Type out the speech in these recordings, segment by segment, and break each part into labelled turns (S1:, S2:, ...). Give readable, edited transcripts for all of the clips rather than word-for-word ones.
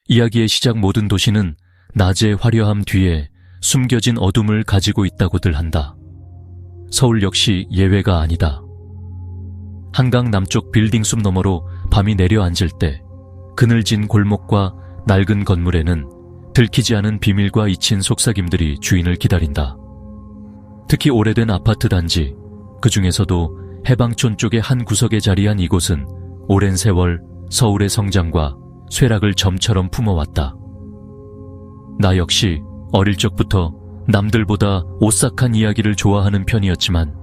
S1: 이야기의 시작 모든 도시는 낮의 화려함 뒤에 숨겨진 어둠을 가지고 있다고들 한다. 서울 역시 예외가 아니다. 한강 남쪽 빌딩 숲 너머로 밤이 내려앉을 때 그늘진 골목과 낡은 건물에는 들키지 않은 비밀과 잊힌 속삭임들이 주인을 기다린다. 특히 오래된 아파트 단지, 그 중에서도 해방촌 쪽의 한 구석에 자리한 이곳은 오랜 세월 서울의 성장과 쇠락을 점처럼 품어왔다. 나 역시 어릴 적부터 남들보다 오싹한 이야기를 좋아하는 편이었지만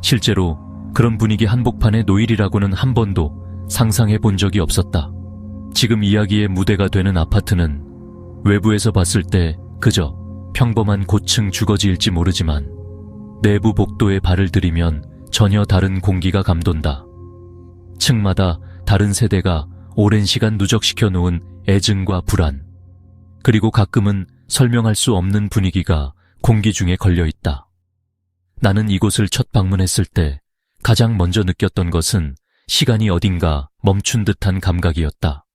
S1: 실제로 그런 분위기 한복판의 노일이라고는 한 번도 상상해 본 적이 없었다. 지금 이야기의 무대가 되는 아파트는 외부에서 봤을 때 그저 평범한 고층 주거지일지 모르지만 내부 복도에 발을 들이면 전혀 다른 공기가 감돈다. 층마다 다른 세대가 오랜 시간 누적시켜 놓은 애증과 불안, 그리고 가끔은 설명할 수 없는 분위기가 공기 중에 걸려있다. 나는 이곳을 첫 방문했을 때 가장 먼저 느꼈던 것은 시간이 어딘가 멈춘 듯한 감각이었다.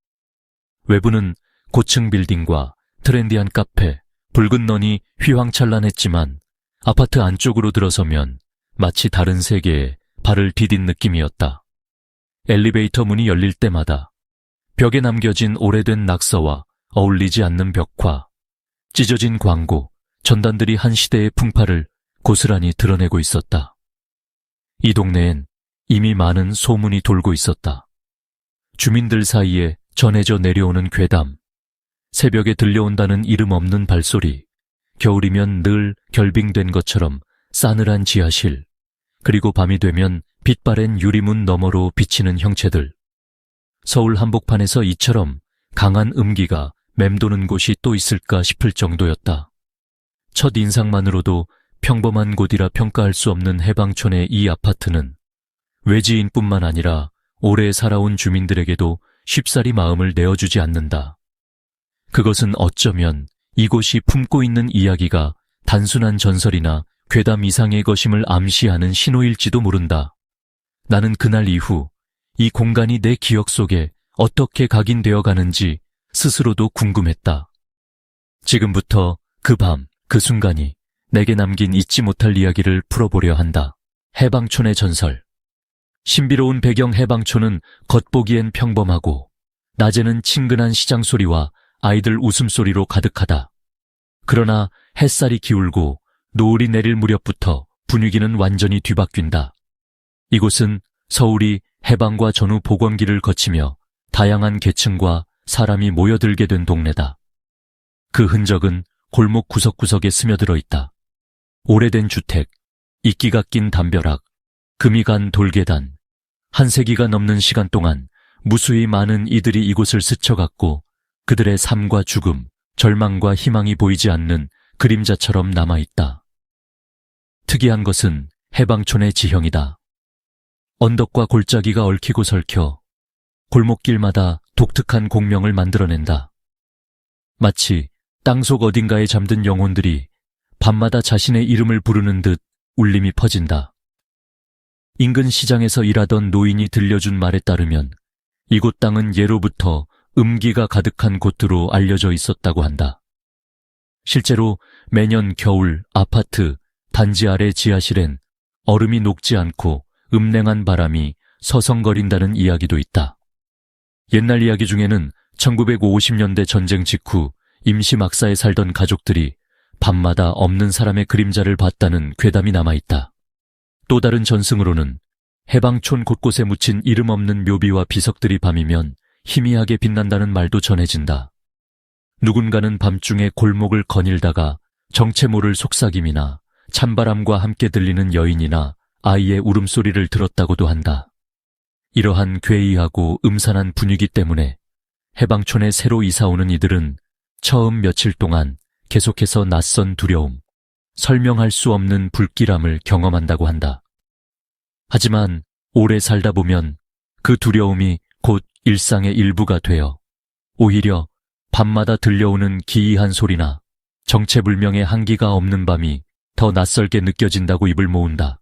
S1: 외부는 고층 빌딩과 트렌디한 카페, 붉은 넌이 휘황찬란했지만 아파트 안쪽으로 들어서면 마치 다른 세계에 발을 디딘 느낌이었다. 엘리베이터 문이 열릴 때마다 벽에 남겨진 오래된 낙서와 어울리지 않는 벽화, 찢어진 광고, 전단들이 한 시대의 풍파를 고스란히 드러내고 있었다. 이 동네엔 이미 많은 소문이 돌고 있었다. 주민들 사이에 전해져 내려오는 괴담, 새벽에 들려온다는 이름 없는 발소리, 겨울이면 늘 결빙된 것처럼 싸늘한 지하실, 그리고 밤이 되면 빛바랜 유리문 너머로 비치는 형체들. 서울 한복판에서 이처럼 강한 음기가 맴도는 곳이 또 있을까 싶을 정도였다. 첫 인상만으로도 평범한 곳이라 평가할 수 없는 해방촌의 이 아파트는 외지인뿐만 아니라 오래 살아온 주민들에게도 쉽사리 마음을 내어주지 않는다. 그것은 어쩌면 이곳이 품고 있는 이야기가 단순한 전설이나 괴담 이상의 것임을 암시하는 신호일지도 모른다. 나는 그날 이후 이 공간이 내 기억 속에 어떻게 각인되어 가는지 스스로도 궁금했다. 지금부터 그 밤, 그 순간이 내게 남긴 잊지 못할 이야기를 풀어보려 한다. 해방촌의 전설. 신비로운 배경 해방촌은 겉보기엔 평범하고 낮에는 친근한 시장 소리와 아이들 웃음소리로 가득하다. 그러나 햇살이 기울고 노을이 내릴 무렵부터 분위기는 완전히 뒤바뀐다. 이곳은 서울이 해방과 전후 복원기를 거치며 다양한 계층과 사람이 모여들게 된 동네다. 그 흔적은 골목 구석구석에 스며들어 있다. 오래된 주택, 이끼가 낀 담벼락, 금이 간 돌계단. 한 세기가 넘는 시간 동안 무수히 많은 이들이 이곳을 스쳐갔고 그들의 삶과 죽음, 절망과 희망이 보이지 않는 그림자처럼 남아있다. 특이한 것은 해방촌의 지형이다. 언덕과 골짜기가 얽히고 설켜 골목길마다 독특한 공명을 만들어낸다. 마치 땅속 어딘가에 잠든 영혼들이 밤마다 자신의 이름을 부르는 듯 울림이 퍼진다. 인근 시장에서 일하던 노인이 들려준 말에 따르면 이곳 땅은 예로부터 음기가 가득한 곳으로 알려져 있었다고 한다. 실제로 매년 겨울 아파트 단지 아래 지하실엔 얼음이 녹지 않고 음냉한 바람이 서성거린다는 이야기도 있다. 옛날 이야기 중에는 1950년대 전쟁 직후 임시 막사에 살던 가족들이 밤마다 없는 사람의 그림자를 봤다는 괴담이 남아있다. 또 다른 전승으로는 해방촌 곳곳에 묻힌 이름 없는 묘비와 비석들이 밤이면 희미하게 빛난다는 말도 전해진다. 누군가는 밤중에 골목을 거닐다가 정체 모를 속삭임이나 찬바람과 함께 들리는 여인이나 아이의 울음소리를 들었다고도 한다. 이러한 괴이하고 음산한 분위기 때문에 해방촌에 새로 이사오는 이들은 처음 며칠 동안 계속해서 낯선 두려움, 설명할 수 없는 불길함을 경험한다고 한다. 하지만 오래 살다 보면 그 두려움이 곧 일상의 일부가 되어 오히려 밤마다 들려오는 기이한 소리나 정체불명의 한기가 없는 밤이 더 낯설게 느껴진다고 입을 모은다.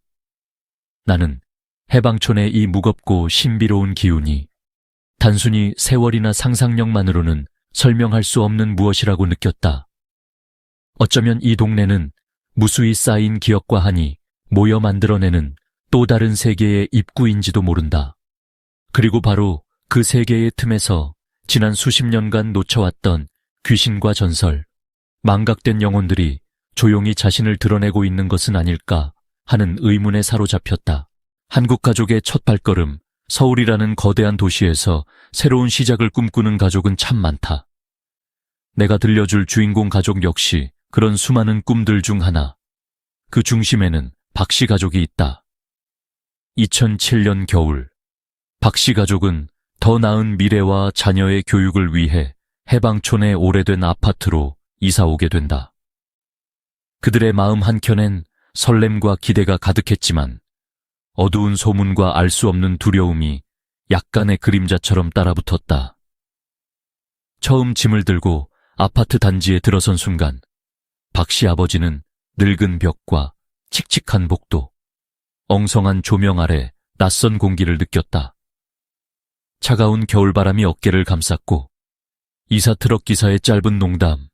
S1: 나는 해방촌의 이 무겁고 신비로운 기운이 단순히 세월이나 상상력만으로는 설명할 수 없는 무엇이라고 느꼈다. 어쩌면 이 동네는 무수히 쌓인 기억과 한이 모여 만들어내는 또 다른 세계의 입구인지도 모른다. 그리고 바로 그 세계의 틈에서 지난 수십 년간 놓쳐왔던 귀신과 전설, 망각된 영혼들이 조용히 자신을 드러내고 있는 것은 아닐까 하는 의문에 사로잡혔다. 한국 가족의 첫 발걸음, 서울이라는 거대한 도시에서 새로운 시작을 꿈꾸는 가족은 참 많다. 내가 들려줄 주인공 가족 역시 그런 수많은 꿈들 중 하나. 그 중심에는 박씨 가족이 있다. 2007년 겨울, 박씨 가족은 더 나은 미래와 자녀의 교육을 위해 해방촌의 오래된 아파트로 이사 오게 된다. 그들의 마음 한켠엔 설렘과 기대가 가득했지만 어두운 소문과 알 수 없는 두려움이 약간의 그림자처럼 따라붙었다. 처음 짐을 들고 아파트 단지에 들어선 순간 박씨 아버지는 늙은 벽과 칙칙한 복도, 엉성한 조명 아래 낯선 공기를 느꼈다. 차가운 겨울바람이 어깨를 감쌌고 이사 트럭 기사의 짧은 농담,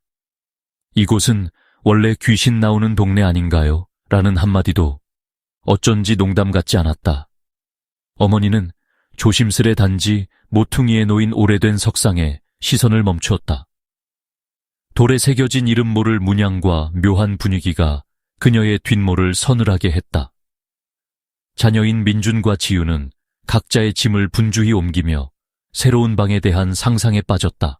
S1: 이곳은 원래 귀신 나오는 동네 아닌가요? 라는 한마디도 어쩐지 농담 같지 않았다. 어머니는 조심스레 단지 모퉁이에 놓인 오래된 석상에 시선을 멈추었다. 돌에 새겨진 이름 모를 문양과 묘한 분위기가 그녀의 뒷모를 서늘하게 했다. 자녀인 민준과 지우는 각자의 짐을 분주히 옮기며 새로운 방에 대한 상상에 빠졌다.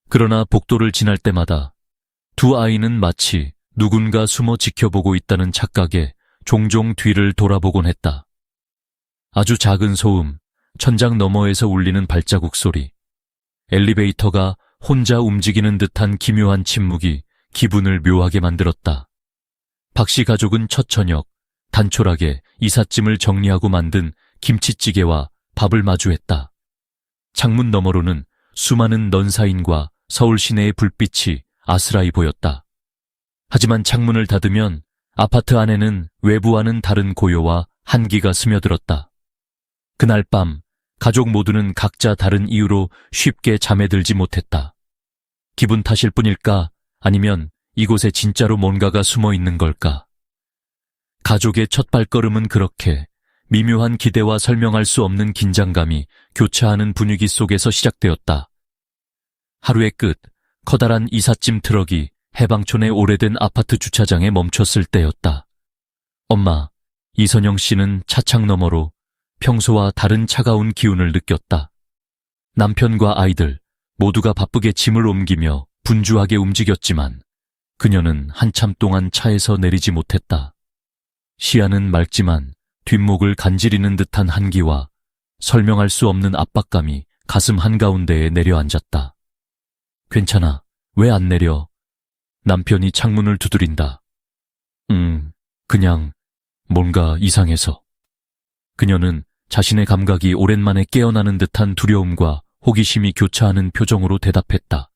S1: 그러나 복도를 지날 때마다 두 아이는 마치 누군가 숨어 지켜보고 있다는 착각에 종종 뒤를 돌아보곤 했다. 아주 작은 소음, 천장 너머에서 울리는 발자국 소리, 엘리베이터가 혼자 움직이는 듯한 기묘한 침묵이 기분을 묘하게 만들었다. 박씨 가족은 첫 저녁 단촐하게 이삿짐을 정리하고 만든 김치찌개와 밥을 마주했다. 창문 너머로는 수많은 넌사인과 서울 시내의 불빛이 아스라이 보였다. 하지만 창문을 닫으면 아파트 안에는 외부와는 다른 고요와 한기가 스며들었다. 그날 밤 가족 모두는 각자 다른 이유로 쉽게 잠에 들지 못했다. 기분 탓일 뿐일까? 아니면 이곳에 진짜로 뭔가가 숨어 있는 걸까? 가족의 첫 발걸음은 그렇게 미묘한 기대와 설명할 수 없는 긴장감이 교차하는 분위기 속에서 시작되었다. 하루의 끝, 커다란 이삿짐 트럭이 해방촌의 오래된 아파트 주차장에 멈췄을 때였다. 엄마, 이선영 씨는 차창 너머로 평소와 다른 차가운 기운을 느꼈다. 남편과 아이들 모두가 바쁘게 짐을 옮기며 분주하게 움직였지만 그녀는 한참 동안 차에서 내리지 못했다. 시야는 맑지만 뒷목을 간지리는 듯한 한기와 설명할 수 없는 압박감이 가슴 한가운데에 내려앉았다. 괜찮아, 왜 안 내려? 남편이 창문을 두드린다. 그냥 뭔가 이상해서. 그녀는 자신의 감각이 오랜만에 깨어나는 듯한 두려움과 호기심이 교차하는 표정으로 대답했다.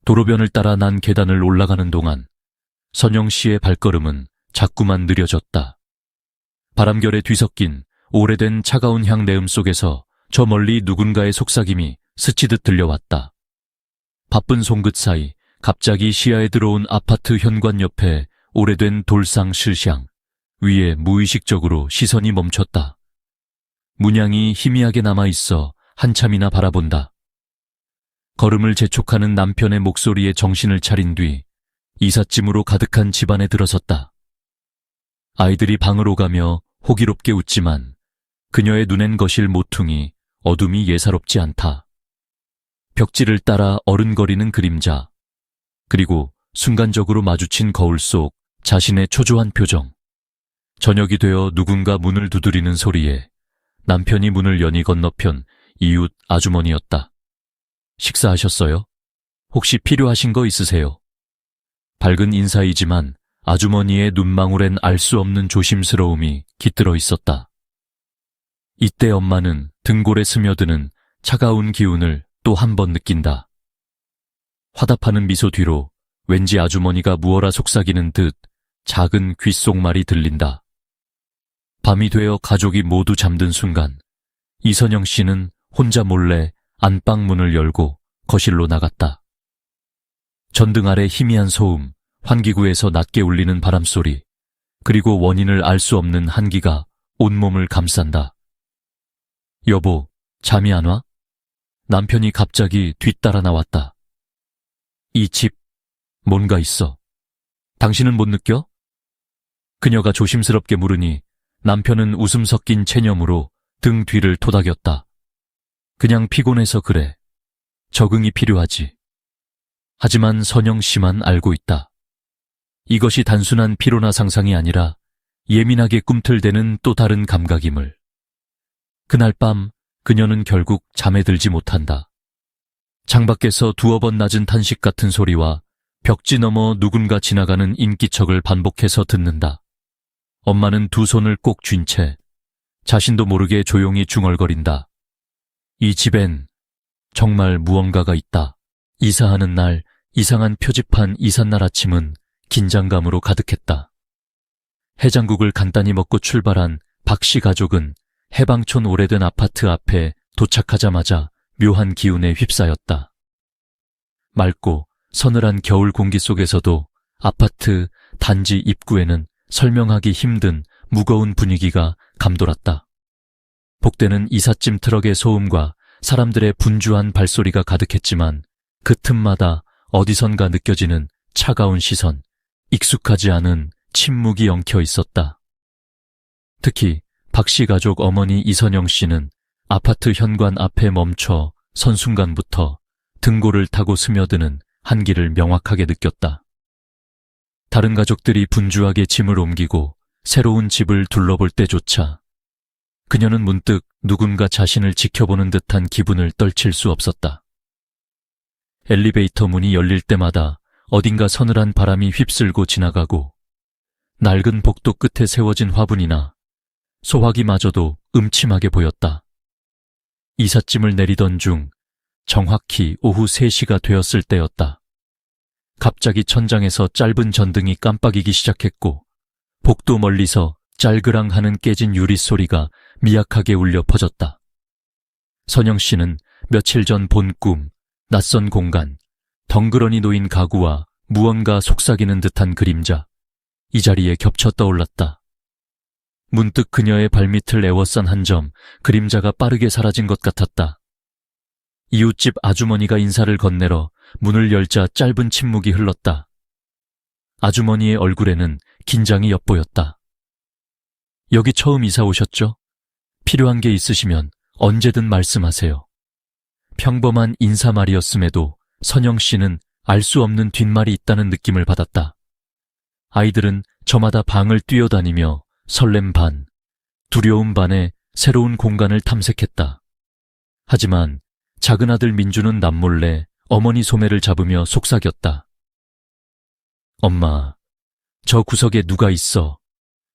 S1: 도로변을 따라 난 계단을 올라가는 동안 선영 씨의 발걸음은 자꾸만 느려졌다. 바람결에 뒤섞인 오래된 차가운 향내음 속에서 저 멀리 누군가의 속삭임이 스치듯 들려왔다. 바쁜 송긋 사이 갑자기 시야에 들어온 아파트 현관 옆에 오래된 돌상 실향 위에 무의식적으로 시선이 멈췄다. 문양이 희미하게 남아있어 한참이나 바라본다. 걸음을 재촉하는 남편의 목소리에 정신을 차린 뒤 이삿짐으로 가득한 집안에 들어섰다. 아이들이 방을 오가며 호기롭게 웃지만 그녀의 눈엔 거실 모퉁이, 어둠이 예사롭지 않다. 벽지를 따라 어른거리는 그림자, 그리고 순간적으로 마주친 거울 속 자신의 초조한 표정. 저녁이 되어 누군가 문을 두드리는 소리에 남편이 문을 여니 건너편 이웃 아주머니였다. 식사하셨어요? 혹시 필요하신 거 있으세요? 밝은 인사이지만 아주머니의 눈망울엔 알 수 없는 조심스러움이 깃들어 있었다. 이때 엄마는 등골에 스며드는 차가운 기운을 또 한 번 느낀다. 화답하는 미소 뒤로 왠지 아주머니가 무어라 속삭이는 듯 작은 귓속말이 들린다. 밤이 되어 가족이 모두 잠든 순간 이선영 씨는 혼자 몰래 안방 문을 열고 거실로 나갔다. 전등 아래 희미한 소음, 환기구에서 낮게 울리는 바람소리, 그리고 원인을 알 수 없는 한기가 온몸을 감싼다. 여보, 잠이 안 와? 남편이 갑자기 뒤따라 나왔다. 이 집, 뭔가 있어. 당신은 못 느껴? 그녀가 조심스럽게 물으니 남편은 웃음 섞인 체념으로 등 뒤를 토닥였다. 그냥 피곤해서 그래. 적응이 필요하지. 하지만 선영 씨만 알고 있다. 이것이 단순한 피로나 상상이 아니라 예민하게 꿈틀대는 또 다른 감각임을. 그날 밤 그녀는 결국 잠에 들지 못한다. 창밖에서 두어 번 낮은 탄식 같은 소리와 벽지 너머 누군가 지나가는 인기척을 반복해서 듣는다. 엄마는 두 손을 꼭 쥔 채 자신도 모르게 조용히 중얼거린다. 이 집엔 정말 무언가가 있다. 이사하는 날 이상한 표지판 이삿날 아침은 긴장감으로 가득했다. 해장국을 간단히 먹고 출발한 박씨 가족은 해방촌 오래된 아파트 앞에 도착하자마자 묘한 기운에 휩싸였다. 맑고 서늘한 겨울 공기 속에서도 아파트 단지 입구에는 설명하기 힘든 무거운 분위기가 감돌았다. 복되는 이삿짐 트럭의 소음과 사람들의 분주한 발소리가 가득했지만 그 틈마다 어디선가 느껴지는 차가운 시선, 익숙하지 않은 침묵이 엉켜 있었다. 특히 박씨 가족 어머니 이선영 씨는 아파트 현관 앞에 멈춰 선 순간부터 등골을 타고 스며드는 한기를 명확하게 느꼈다. 다른 가족들이 분주하게 짐을 옮기고 새로운 집을 둘러볼 때조차 그녀는 문득 누군가 자신을 지켜보는 듯한 기분을 떨칠 수 없었다. 엘리베이터 문이 열릴 때마다 어딘가 서늘한 바람이 휩쓸고 지나가고 낡은 복도 끝에 세워진 화분이나 소화기마저도 음침하게 보였다. 이삿짐을 내리던 중 정확히 오후 3시가 되었을 때였다. 갑자기 천장에서 짧은 전등이 깜빡이기 시작했고 복도 멀리서 짤그랑하는 깨진 유리 소리가 미약하게 울려 퍼졌다. 선영 씨는 며칠 전 본 꿈, 낯선 공간, 덩그러니 놓인 가구와 무언가 속삭이는 듯한 그림자, 이 자리에 겹쳐 떠올랐다. 문득 그녀의 발밑을 에워싼 한 점, 그림자가 빠르게 사라진 것 같았다. 이웃집 아주머니가 인사를 건네러 문을 열자 짧은 침묵이 흘렀다. 아주머니의 얼굴에는 긴장이 엿보였다. 여기 처음 이사 오셨죠? 필요한 게 있으시면 언제든 말씀하세요. 평범한 인사말이었음에도 선영 씨는 알 수 없는 뒷말이 있다는 느낌을 받았다. 아이들은 저마다 방을 뛰어다니며 설렘 반, 두려움 반에 새로운 공간을 탐색했다. 하지만 작은 아들 민주는 남몰래 어머니 소매를 잡으며 속삭였다. 엄마, 저 구석에 누가 있어.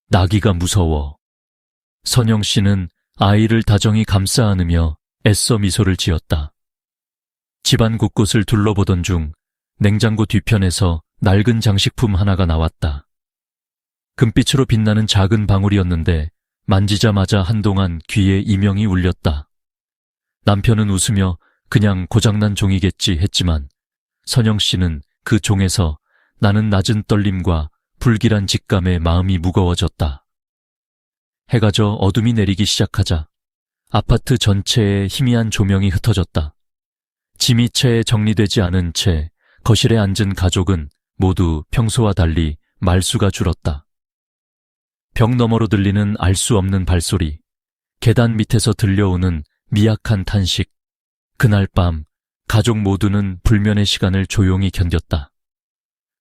S1: 나기가 무서워. 선영 씨는 아이를 다정히 감싸 안으며 애써 미소를 지었다. 집안 곳곳을 둘러보던 중 냉장고 뒤편에서 낡은 장식품 하나가 나왔다. 금빛으로 빛나는 작은 방울이었는데 만지자마자 한동안 귀에 이명이 울렸다. 남편은 웃으며 그냥 고장난 종이겠지 했지만 선영 씨는 그 종에서 나는 낮은 떨림과 불길한 직감에 마음이 무거워졌다. 해가 져 어둠이 내리기 시작하자 아파트 전체에 희미한 조명이 흩어졌다. 짐이 채 정리되지 않은 채 거실에 앉은 가족은 모두 평소와 달리 말수가 줄었다. 벽 너머로 들리는 알 수 없는 발소리, 계단 밑에서 들려오는 미약한 탄식, 그날 밤 가족 모두는 불면의 시간을 조용히 견뎠다.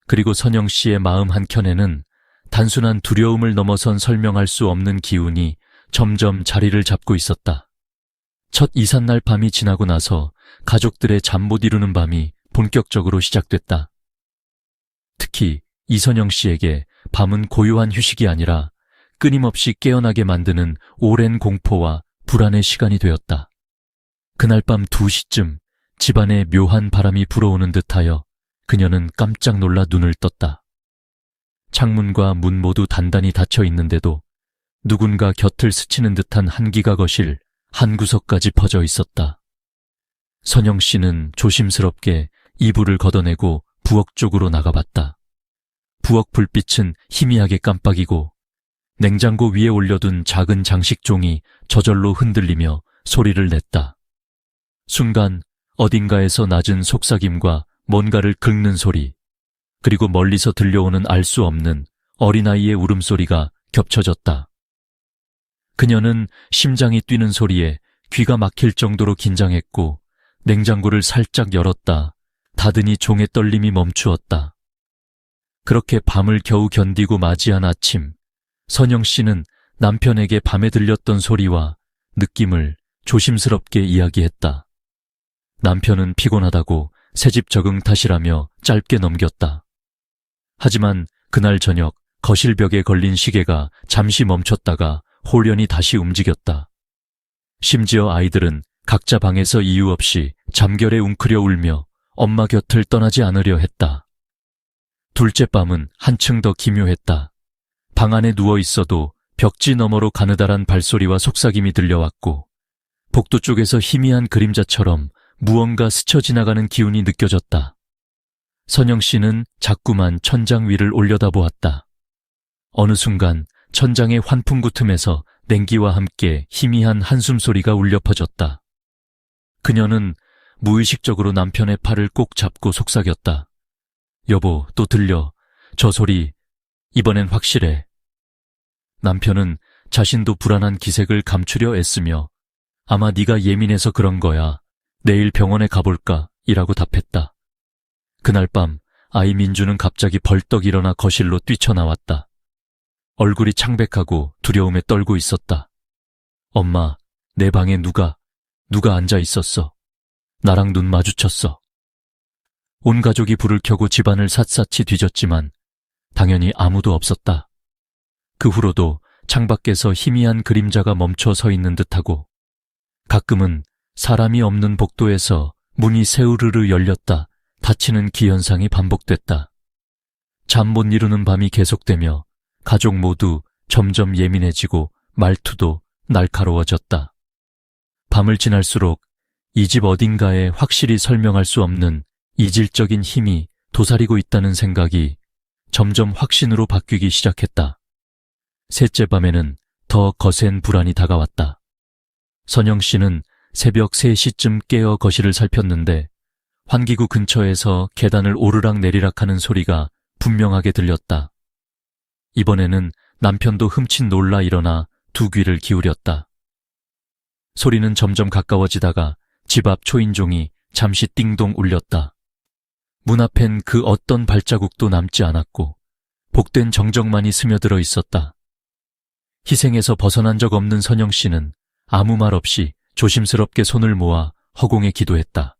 S1: 그리고 선영 씨의 마음 한켠에는 단순한 두려움을 넘어선 설명할 수 없는 기운이 점점 자리를 잡고 있었다. 첫 이삿날 밤이 지나고 나서 가족들의 잠 못 이루는 밤이 본격적으로 시작됐다. 특히 이선영 씨에게 밤은 고요한 휴식이 아니라 끊임없이 깨어나게 만드는 오랜 공포와 불안의 시간이 되었다. 그날 밤 2시쯤 집안에 묘한 바람이 불어오는 듯하여 그녀는 깜짝 놀라 눈을 떴다. 창문과 문 모두 단단히 닫혀 있는데도 누군가 곁을 스치는 듯한 한기가 거실 한 구석까지 퍼져 있었다. 선영 씨는 조심스럽게 이불을 걷어내고 부엌 쪽으로 나가봤다. 부엌 불빛은 희미하게 깜빡이고 냉장고 위에 올려둔 작은 장식종이 저절로 흔들리며 소리를 냈다. 순간 어딘가에서 낮은 속삭임과 뭔가를 긁는 소리, 그리고 멀리서 들려오는 알 수 없는 어린아이의 울음소리가 겹쳐졌다. 그녀는 심장이 뛰는 소리에 귀가 막힐 정도로 긴장했고 냉장고를 살짝 열었다 닫으니 종의 떨림이 멈추었다. 그렇게 밤을 겨우 견디고 맞이한 아침, 선영 씨는 남편에게 밤에 들렸던 소리와 느낌을 조심스럽게 이야기했다. 남편은 피곤하다고 새집 적응 탓이라며 짧게 넘겼다. 하지만 그날 저녁 거실 벽에 걸린 시계가 잠시 멈췄다가 홀연히 다시 움직였다. 심지어 아이들은 각자 방에서 이유 없이 잠결에 웅크려 울며 엄마 곁을 떠나지 않으려 했다. 둘째 밤은 한층 더 기묘했다. 방 안에 누워 있어도 벽지 너머로 가느다란 발소리와 속삭임이 들려왔고 복도 쪽에서 희미한 그림자처럼 무언가 스쳐 지나가는 기운이 느껴졌다. 선영 씨는 자꾸만 천장 위를 올려다보았다. 어느 순간 천장의 환풍구 틈에서 냉기와 함께 희미한 한숨 소리가 울려 퍼졌다. 그녀는 무의식적으로 남편의 팔을 꼭 잡고 속삭였다. 여보, 또 들려. 저 소리. 이번엔 확실해. 남편은 자신도 불안한 기색을 감추려 애쓰며 아마 네가 예민해서 그런 거야. 내일 병원에 가볼까? 이라고 답했다. 그날 밤 아이 민주는 갑자기 벌떡 일어나 거실로 뛰쳐나왔다. 얼굴이 창백하고 두려움에 떨고 있었다. 엄마, 내 방에 누가 앉아 있었어. 나랑 눈 마주쳤어. 온 가족이 불을 켜고 집안을 샅샅이 뒤졌지만 당연히 아무도 없었다. 그 후로도 창밖에서 희미한 그림자가 멈춰 서 있는 듯하고 가끔은 사람이 없는 복도에서 문이 새우르르 열렸다 닫히는 기현상이 반복됐다. 잠 못 이루는 밤이 계속되며 가족 모두 점점 예민해지고 말투도 날카로워졌다. 밤을 지날수록 이 집 어딘가에 확실히 설명할 수 없는 이질적인 힘이 도사리고 있다는 생각이 점점 확신으로 바뀌기 시작했다. 셋째 밤에는 더 거센 불안이 다가왔다. 선영 씨는 새벽 3시쯤 깨어 거실을 살폈는데 환기구 근처에서 계단을 오르락 내리락 하는 소리가 분명하게 들렸다. 이번에는 남편도 흠칫 놀라 일어나 두 귀를 기울였다. 소리는 점점 가까워지다가 집 앞 초인종이 잠시 띵동 울렸다. 문 앞엔 그 어떤 발자국도 남지 않았고 복된 정적만이 스며들어 있었다. 희생에서 벗어난 적 없는 선영 씨는 아무 말 없이 조심스럽게 손을 모아 허공에 기도했다.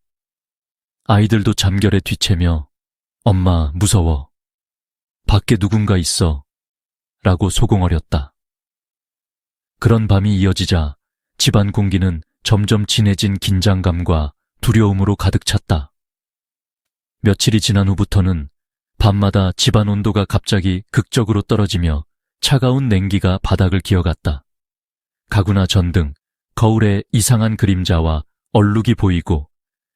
S1: 아이들도 잠결에 뒤채며 엄마 무서워. 밖에 누군가 있어. 라고 소공어렸다. 그런 밤이 이어지자 집안 공기는 점점 진해진 긴장감과 두려움으로 가득 찼다. 며칠이 지난 후부터는 밤마다 집안 온도가 갑자기 극적으로 떨어지며 차가운 냉기가 바닥을 기어갔다. 가구나 전등, 거울에 이상한 그림자와 얼룩이 보이고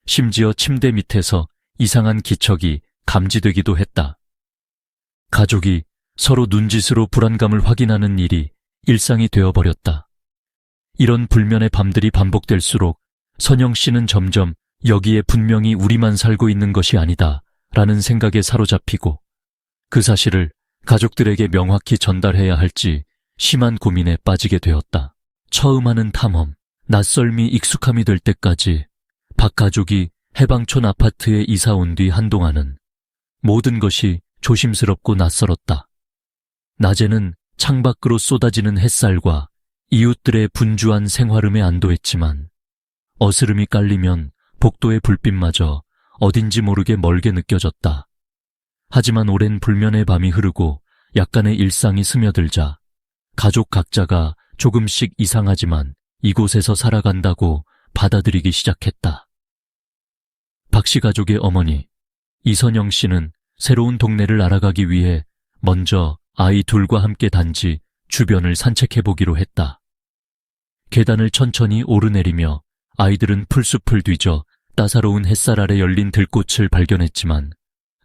S1: 심지어 침대 밑에서 이상한 기척이 감지되기도 했다. 가족이 서로 눈짓으로 불안감을 확인하는 일이 일상이 되어버렸다. 이런 불면의 밤들이 반복될수록 선영 씨는 점점 여기에 분명히 우리만 살고 있는 것이 아니다 라는 생각에 사로잡히고 그 사실을 가족들에게 명확히 전달해야 할지 심한 고민에 빠지게 되었다. 처음 하는 탐험, 낯설미 익숙함이 될 때까지 박 가족이 해방촌 아파트에 이사 온 뒤 한동안은 모든 것이 조심스럽고 낯설었다. 낮에는 창밖으로 쏟아지는 햇살과 이웃들의 분주한 생활음에 안도했지만 어스름이 깔리면 복도의 불빛마저 어딘지 모르게 멀게 느껴졌다. 하지만 오랜 불면의 밤이 흐르고 약간의 일상이 스며들자 가족 각자가 조금씩 이상하지만 이곳에서 살아간다고 받아들이기 시작했다. 박씨 가족의 어머니 이선영 씨는 새로운 동네를 알아가기 위해 먼저 아이 둘과 함께 단지 주변을 산책해보기로 했다. 계단을 천천히 오르내리며 아이들은 풀숲을 뒤져 따사로운 햇살 아래 열린 들꽃을 발견했지만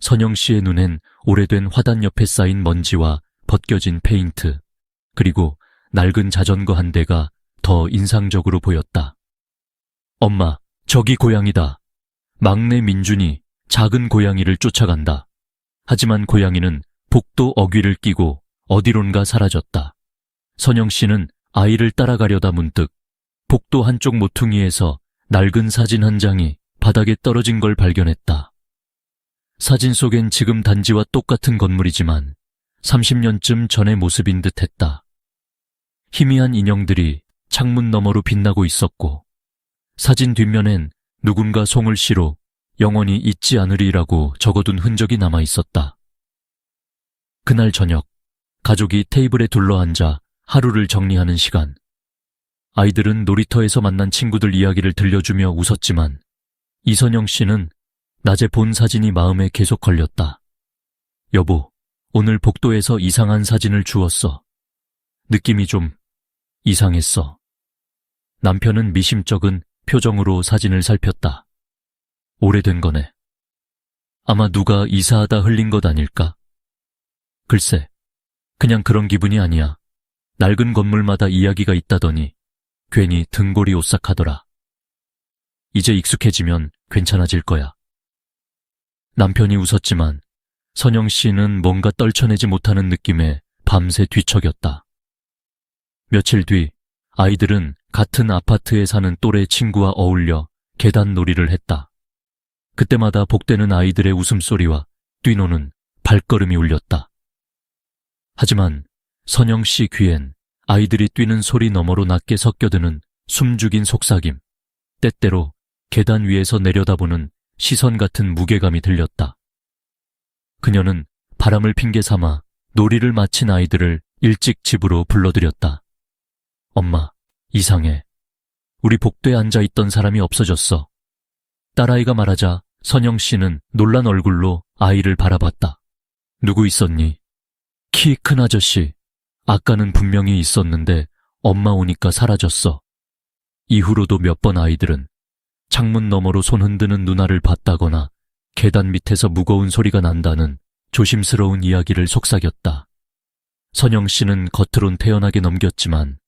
S1: 선영 씨의 눈엔 오래된 화단 옆에 쌓인 먼지와 벗겨진 페인트, 그리고 낡은 자전거 한 대가 더 인상적으로 보였다. 엄마, 저기 고양이다. 막내 민준이 작은 고양이를 쫓아간다. 하지만 고양이는 복도 어귀를 끼고 어디론가 사라졌다. 선영 씨는 아이를 따라가려다 문득 복도 한쪽 모퉁이에서 낡은 사진 한 장이 바닥에 떨어진 걸 발견했다. 사진 속엔 지금 단지와 똑같은 건물이지만 30년쯤 전의 모습인 듯 했다. 희미한 인형들이 창문 너머로 빛나고 있었고, 사진 뒷면엔 누군가 송을 씨로 영원히 잊지 않으리라고 적어둔 흔적이 남아 있었다. 그날 저녁, 가족이 테이블에 둘러앉아 하루를 정리하는 시간. 아이들은 놀이터에서 만난 친구들 이야기를 들려주며 웃었지만 이선영 씨는 낮에 본 사진이 마음에 계속 걸렸다. 여보, 오늘 복도에서 이상한 사진을 주웠어. 느낌이 좀 이상했어. 남편은 미심쩍은 표정으로 사진을 살폈다. 오래된 거네. 아마 누가 이사하다 흘린 것 아닐까? 글쎄, 그냥 그런 기분이 아니야. 낡은 건물마다 이야기가 있다더니 괜히 등골이 오싹하더라. 이제 익숙해지면 괜찮아질 거야. 남편이 웃었지만 선영 씨는 뭔가 떨쳐내지 못하는 느낌에 밤새 뒤척였다. 며칠 뒤 아이들은 같은 아파트에 사는 또래 친구와 어울려 계단 놀이를 했다. 그때마다 복되는 아이들의 웃음소리와 뛰노는 발걸음이 울렸다. 하지만 선영 씨 귀엔 아이들이 뛰는 소리 너머로 낮게 섞여드는 숨죽인 속삭임, 때때로 계단 위에서 내려다보는 시선 같은 무게감이 들렸다. 그녀는 바람을 핑계 삼아 놀이를 마친 아이들을 일찍 집으로 불러들였다. 엄마, 이상해. 우리 복도에 앉아있던 사람이 없어졌어. 딸아이가 말하자 선영 씨는 놀란 얼굴로 아이를 바라봤다. 누구 있었니? 키 큰 아저씨. 아까는 분명히 있었는데 엄마 오니까 사라졌어. 이후로도 몇 번 아이들은 창문 너머로 손 흔드는 누나를 봤다거나 계단 밑에서 무거운 소리가 난다는 조심스러운 이야기를 속삭였다. 선영 씨는 겉으론 태연하게 넘겼지만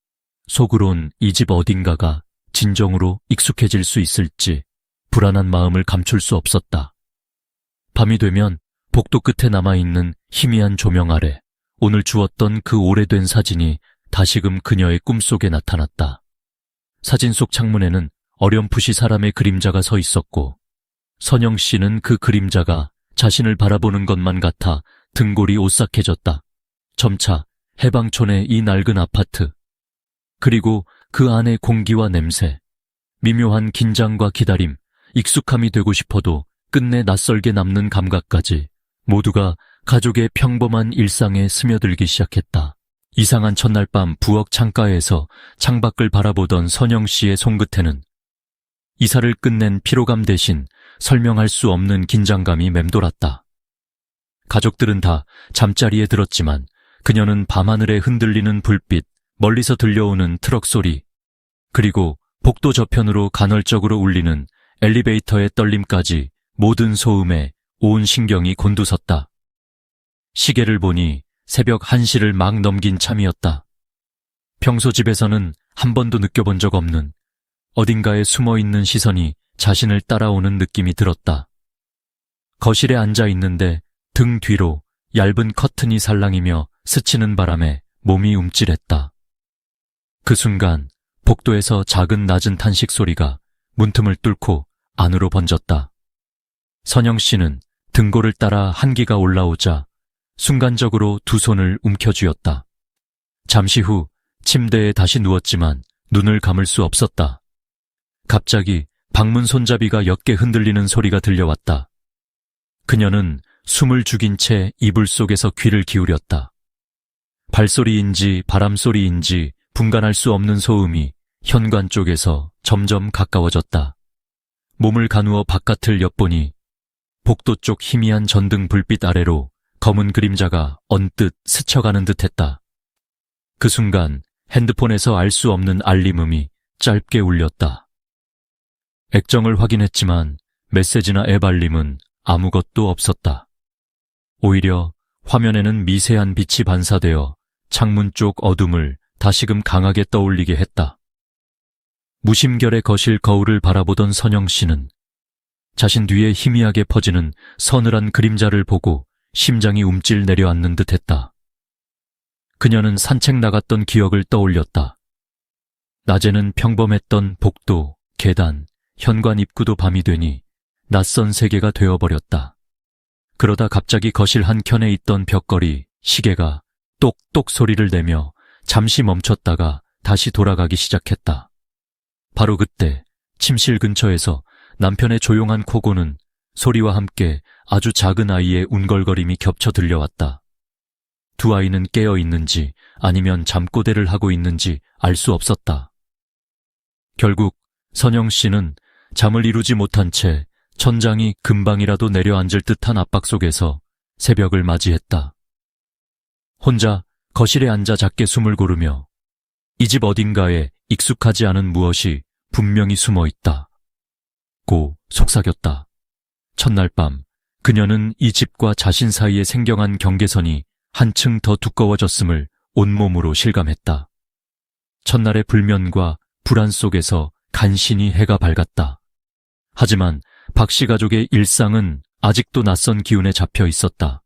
S1: 속으론 이 집 어딘가가 진정으로 익숙해질 수 있을지 불안한 마음을 감출 수 없었다. 밤이 되면 복도 끝에 남아있는 희미한 조명 아래 오늘 주웠던 그 오래된 사진이 다시금 그녀의 꿈속에 나타났다. 사진 속 창문에는 어렴풋이 사람의 그림자가 서 있었고 선영 씨는 그 그림자가 자신을 바라보는 것만 같아 등골이 오싹해졌다. 점차 해방촌의 이 낡은 아파트, 그리고 그 안의 공기와 냄새, 미묘한 긴장과 기다림, 익숙함이 되고 싶어도 끝내 낯설게 남는 감각까지 모두가 가족의 평범한 일상에 스며들기 시작했다. 이상한 첫날 밤 부엌 창가에서 창밖을 바라보던 선영 씨의 손끝에는 이사를 끝낸 피로감 대신 설명할 수 없는 긴장감이 맴돌았다. 가족들은 다 잠자리에 들었지만 그녀는 밤하늘에 흔들리는 불빛, 멀리서 들려오는 트럭 소리, 그리고 복도 저편으로 간헐적으로 울리는 엘리베이터의 떨림까지 모든 소음에 온 신경이 곤두섰다. 시계를 보니 새벽 1시를 막 넘긴 참이었다. 평소 집에서는 한 번도 느껴본 적 없는 어딘가에 숨어있는 시선이 자신을 따라오는 느낌이 들었다. 거실에 앉아 있는데 등 뒤로 얇은 커튼이 살랑이며 스치는 바람에 몸이 움찔했다. 그 순간 복도에서 작은 낮은 탄식 소리가 문틈을 뚫고 안으로 번졌다. 선영 씨는 등골을 따라 한기가 올라오자 순간적으로 두 손을 움켜쥐었다. 잠시 후 침대에 다시 누웠지만 눈을 감을 수 없었다. 갑자기 방문 손잡이가 옅게 흔들리는 소리가 들려왔다. 그녀는 숨을 죽인 채 이불 속에서 귀를 기울였다. 발소리인지 바람소리인지 분간할 수 없는 소음이 현관 쪽에서 점점 가까워졌다. 몸을 가누어 바깥을 엿보니 복도 쪽 희미한 전등 불빛 아래로 검은 그림자가 언뜻 스쳐가는 듯했다. 그 순간 핸드폰에서 알 수 없는 알림음이 짧게 울렸다. 액정을 확인했지만 메시지나 앱 알림은 아무것도 없었다. 오히려 화면에는 미세한 빛이 반사되어 창문 쪽 어둠을 다시금 강하게 떠올리게 했다. 무심결에 거실 거울을 바라보던 선영 씨는 자신 뒤에 희미하게 퍼지는 서늘한 그림자를 보고 심장이 움찔 내려앉는 듯했다. 그녀는 산책 나갔던 기억을 떠올렸다. 낮에는 평범했던 복도, 계단, 현관 입구도 밤이 되니 낯선 세계가 되어버렸다. 그러다 갑자기 거실 한켠에 있던 벽걸이, 시계가 똑똑 소리를 내며 잠시 멈췄다가 다시 돌아가기 시작했다. 바로 그때 침실 근처에서 남편의 조용한 코고는 소리와 함께 아주 작은 아이의 운걸거림이 겹쳐 들려왔다. 두 아이는 깨어 있는지 아니면 잠꼬대를 하고 있는지 알 수 없었다. 결국 선영 씨는 잠을 이루지 못한 채 천장이 금방이라도 내려앉을 듯한 압박 속에서 새벽을 맞이했다. 혼자 거실에 앉아 작게 숨을 고르며 이 집 어딘가에 익숙하지 않은 무엇이 분명히 숨어 있다. 고 속삭였다. 첫날 밤 그녀는 이 집과 자신 사이에 생경한 경계선이 한층 더 두꺼워졌음을 온몸으로 실감했다. 첫날의 불면과 불안 속에서 간신히 해가 밝았다. 하지만 박씨 가족의 일상은 아직도 낯선 기운에 잡혀 있었다.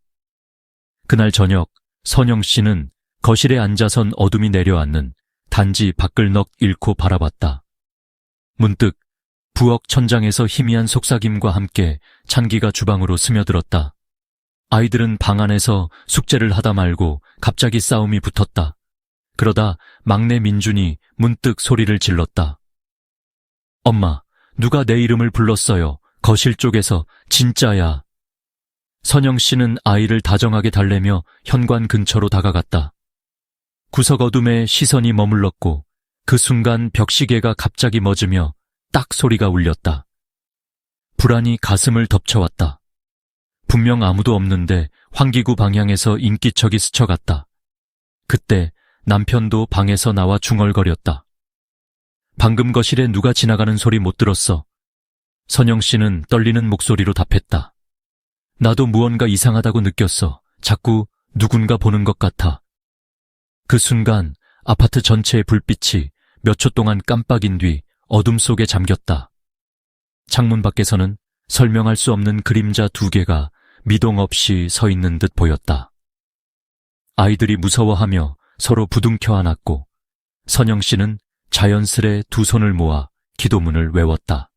S1: 그날 저녁 선영 씨는 거실에 앉아선 어둠이 내려앉는 단지 밖을 넋 잃고 바라봤다. 문득 부엌 천장에서 희미한 속삭임과 함께 찬기가 주방으로 스며들었다. 아이들은 방 안에서 숙제를 하다 말고 갑자기 싸움이 붙었다. 그러다 막내 민준이 문득 소리를 질렀다. 엄마, 누가 내 이름을 불렀어요. 거실 쪽에서 진짜야. 선영 씨는 아이를 다정하게 달래며 현관 근처로 다가갔다. 구석 어둠에 시선이 머물렀고 그 순간 벽시계가 갑자기 멎으며 딱 소리가 울렸다. 불안이 가슴을 덮쳐왔다. 분명 아무도 없는데 환기구 방향에서 인기척이 스쳐갔다. 그때 남편도 방에서 나와 중얼거렸다. 방금 거실에 누가 지나가는 소리 못 들었어. 선영 씨는 떨리는 목소리로 답했다. 나도 무언가 이상하다고 느꼈어. 자꾸 누군가 보는 것 같아. 그 순간 아파트 전체의 불빛이 몇 초 동안 깜빡인 뒤 어둠 속에 잠겼다. 창문 밖에서는 설명할 수 없는 그림자 두 개가 미동 없이 서 있는 듯 보였다. 아이들이 무서워하며 서로 부둥켜 안았고 선영 씨는 자연스레 두 손을 모아 기도문을 외웠다.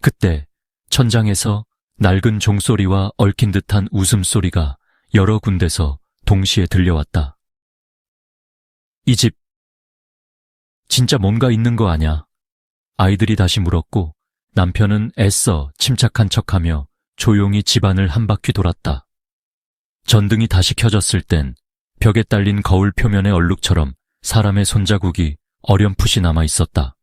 S1: 그때 천장에서 낡은 종소리와 얽힌 듯한 웃음소리가 여러 군데서 동시에 들려왔다. 이 집 진짜 뭔가 있는 거 아냐? 아이들이 다시 물었고 남편은 애써 침착한 척하며 조용히 집안을 한 바퀴 돌았다. 전등이 다시 켜졌을 땐 벽에 딸린 거울 표면의 얼룩처럼 사람의 손자국이 어렴풋이 남아 있었다.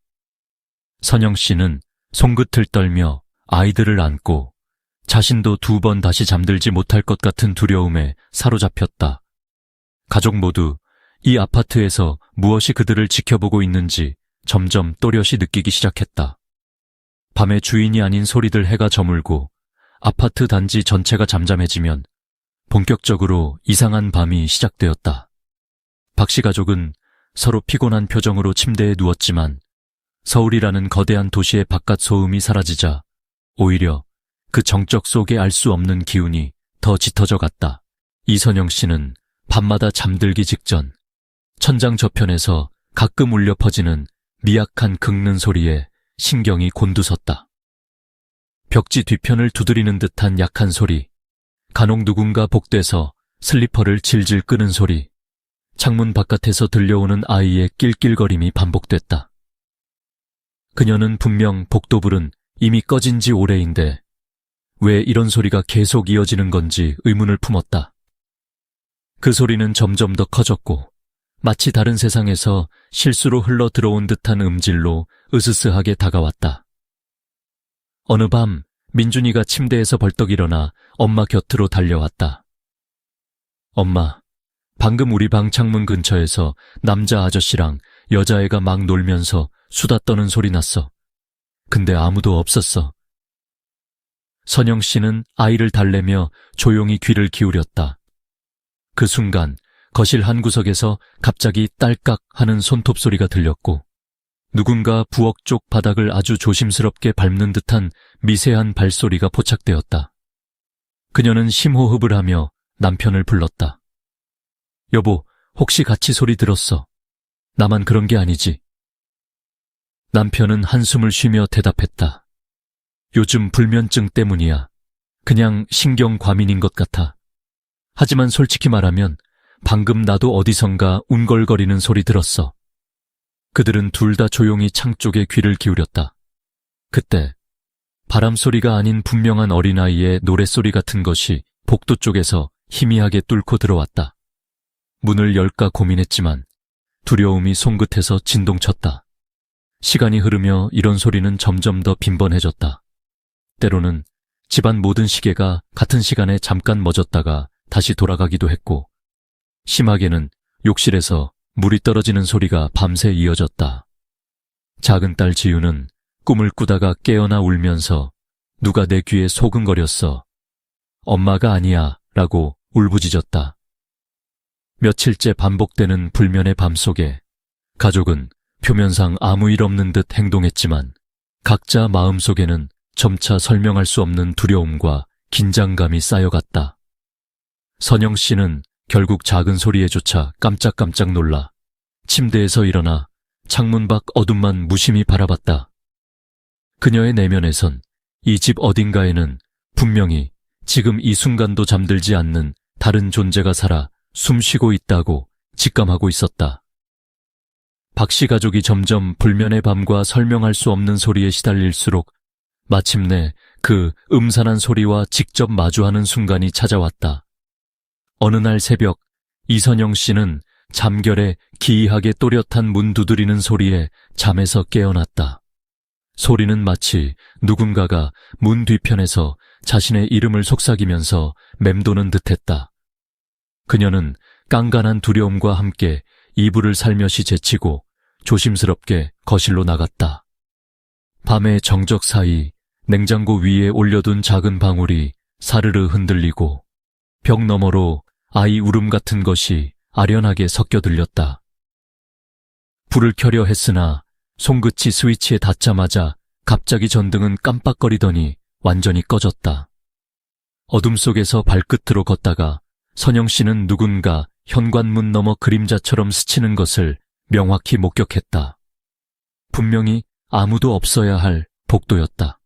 S1: 선영 씨는 손끝을 떨며 아이들을 안고 자신도 두 번 다시 잠들지 못할 것 같은 두려움에 사로잡혔다. 가족 모두 이 아파트에서 무엇이 그들을 지켜보고 있는지 점점 또렷이 느끼기 시작했다. 밤에 주인이 아닌 소리들 해가 저물고 아파트 단지 전체가 잠잠해지면 본격적으로 이상한 밤이 시작되었다. 박씨 가족은 서로 피곤한 표정으로 침대에 누웠지만 서울이라는 거대한 도시의 바깥 소음이 사라지자 오히려 그 정적 속에 알 수 없는 기운이 더 짙어져 갔다. 이선영 씨는 밤마다 잠들기 직전 천장 저편에서 가끔 울려 퍼지는 미약한 긁는 소리에 신경이 곤두섰다. 벽지 뒤편을 두드리는 듯한 약한 소리, 간혹 누군가 복대서 슬리퍼를 질질 끄는 소리, 창문 바깥에서 들려오는 아이의 낄낄거림이 반복됐다. 그녀는 분명 복도불은 이미 꺼진 지 오래인데 왜 이런 소리가 계속 이어지는 건지 의문을 품었다. 그 소리는 점점 더 커졌고 마치 다른 세상에서 실수로 흘러 들어온 듯한 음질로 으스스하게 다가왔다. 어느 밤 민준이가 침대에서 벌떡 일어나 엄마 곁으로 달려왔다. 엄마, 방금 우리 방 창문 근처에서 남자 아저씨랑 여자애가 막 놀면서 수다 떠는 소리 났어. 근데 아무도 없었어. 선영 씨는 아이를 달래며 조용히 귀를 기울였다. 그 순간 거실 한 구석에서 갑자기 딸깍 하는 손톱 소리가 들렸고 누군가 부엌 쪽 바닥을 아주 조심스럽게 밟는 듯한 미세한 발소리가 포착되었다. 그녀는 심호흡을 하며 남편을 불렀다. 여보, 혹시 같이 소리 들었어? 나만 그런 게 아니지? 남편은 한숨을 쉬며 대답했다. 요즘 불면증 때문이야. 그냥 신경 과민인 것 같아. 하지만 솔직히 말하면 방금 나도 어디선가 웅걸거리는 소리 들었어. 그들은 둘 다 조용히 창 쪽에 귀를 기울였다. 그때 바람소리가 아닌 분명한 어린아이의 노랫소리 같은 것이 복도 쪽에서 희미하게 뚫고 들어왔다. 문을 열까 고민했지만 두려움이 손끝에서 진동쳤다. 시간이 흐르며 이런 소리는 점점 더 빈번해졌다. 때로는 집안 모든 시계가 같은 시간에 잠깐 멎었다가 다시 돌아가기도 했고, 심하게는 욕실에서 물이 떨어지는 소리가 밤새 이어졌다. 작은 딸 지유는 꿈을 꾸다가 깨어나 울면서 누가 내 귀에 소근거렸어. 엄마가 아니야 라고 울부짖었다. 며칠째 반복되는 불면의 밤 속에 가족은 표면상 아무 일 없는 듯 행동했지만 각자 마음속에는 점차 설명할 수 없는 두려움과 긴장감이 쌓여갔다. 선영 씨는 결국 작은 소리에조차 깜짝깜짝 놀라 침대에서 일어나 창문 밖 어둠만 무심히 바라봤다. 그녀의 내면에선 이 집 어딘가에는 분명히 지금 이 순간도 잠들지 않는 다른 존재가 살아 숨쉬고 있다고 직감하고 있었다. 박씨 가족이 점점 불면의 밤과 설명할 수 없는 소리에 시달릴수록 마침내 그 음산한 소리와 직접 마주하는 순간이 찾아왔다. 어느 날 새벽 이선영 씨는 잠결에 기이하게 또렷한 문 두드리는 소리에 잠에서 깨어났다. 소리는 마치 누군가가 문 뒤편에서 자신의 이름을 속삭이면서 맴도는 듯했다. 그녀는 깐깐한 두려움과 함께 이불을 살며시 제치고 조심스럽게 거실로 나갔다. 밤의 정적 사이 냉장고 위에 올려둔 작은 방울이 사르르 흔들리고 벽 너머로 아이 울음 같은 것이 아련하게 섞여 들렸다. 불을 켜려 했으나 손끝이 스위치에 닿자마자 갑자기 전등은 깜빡거리더니 완전히 꺼졌다. 어둠 속에서 발끝으로 걷다가 선영 씨는 누군가 현관문 너머 그림자처럼 스치는 것을 명확히 목격했다. 분명히 아무도 없어야 할 복도였다.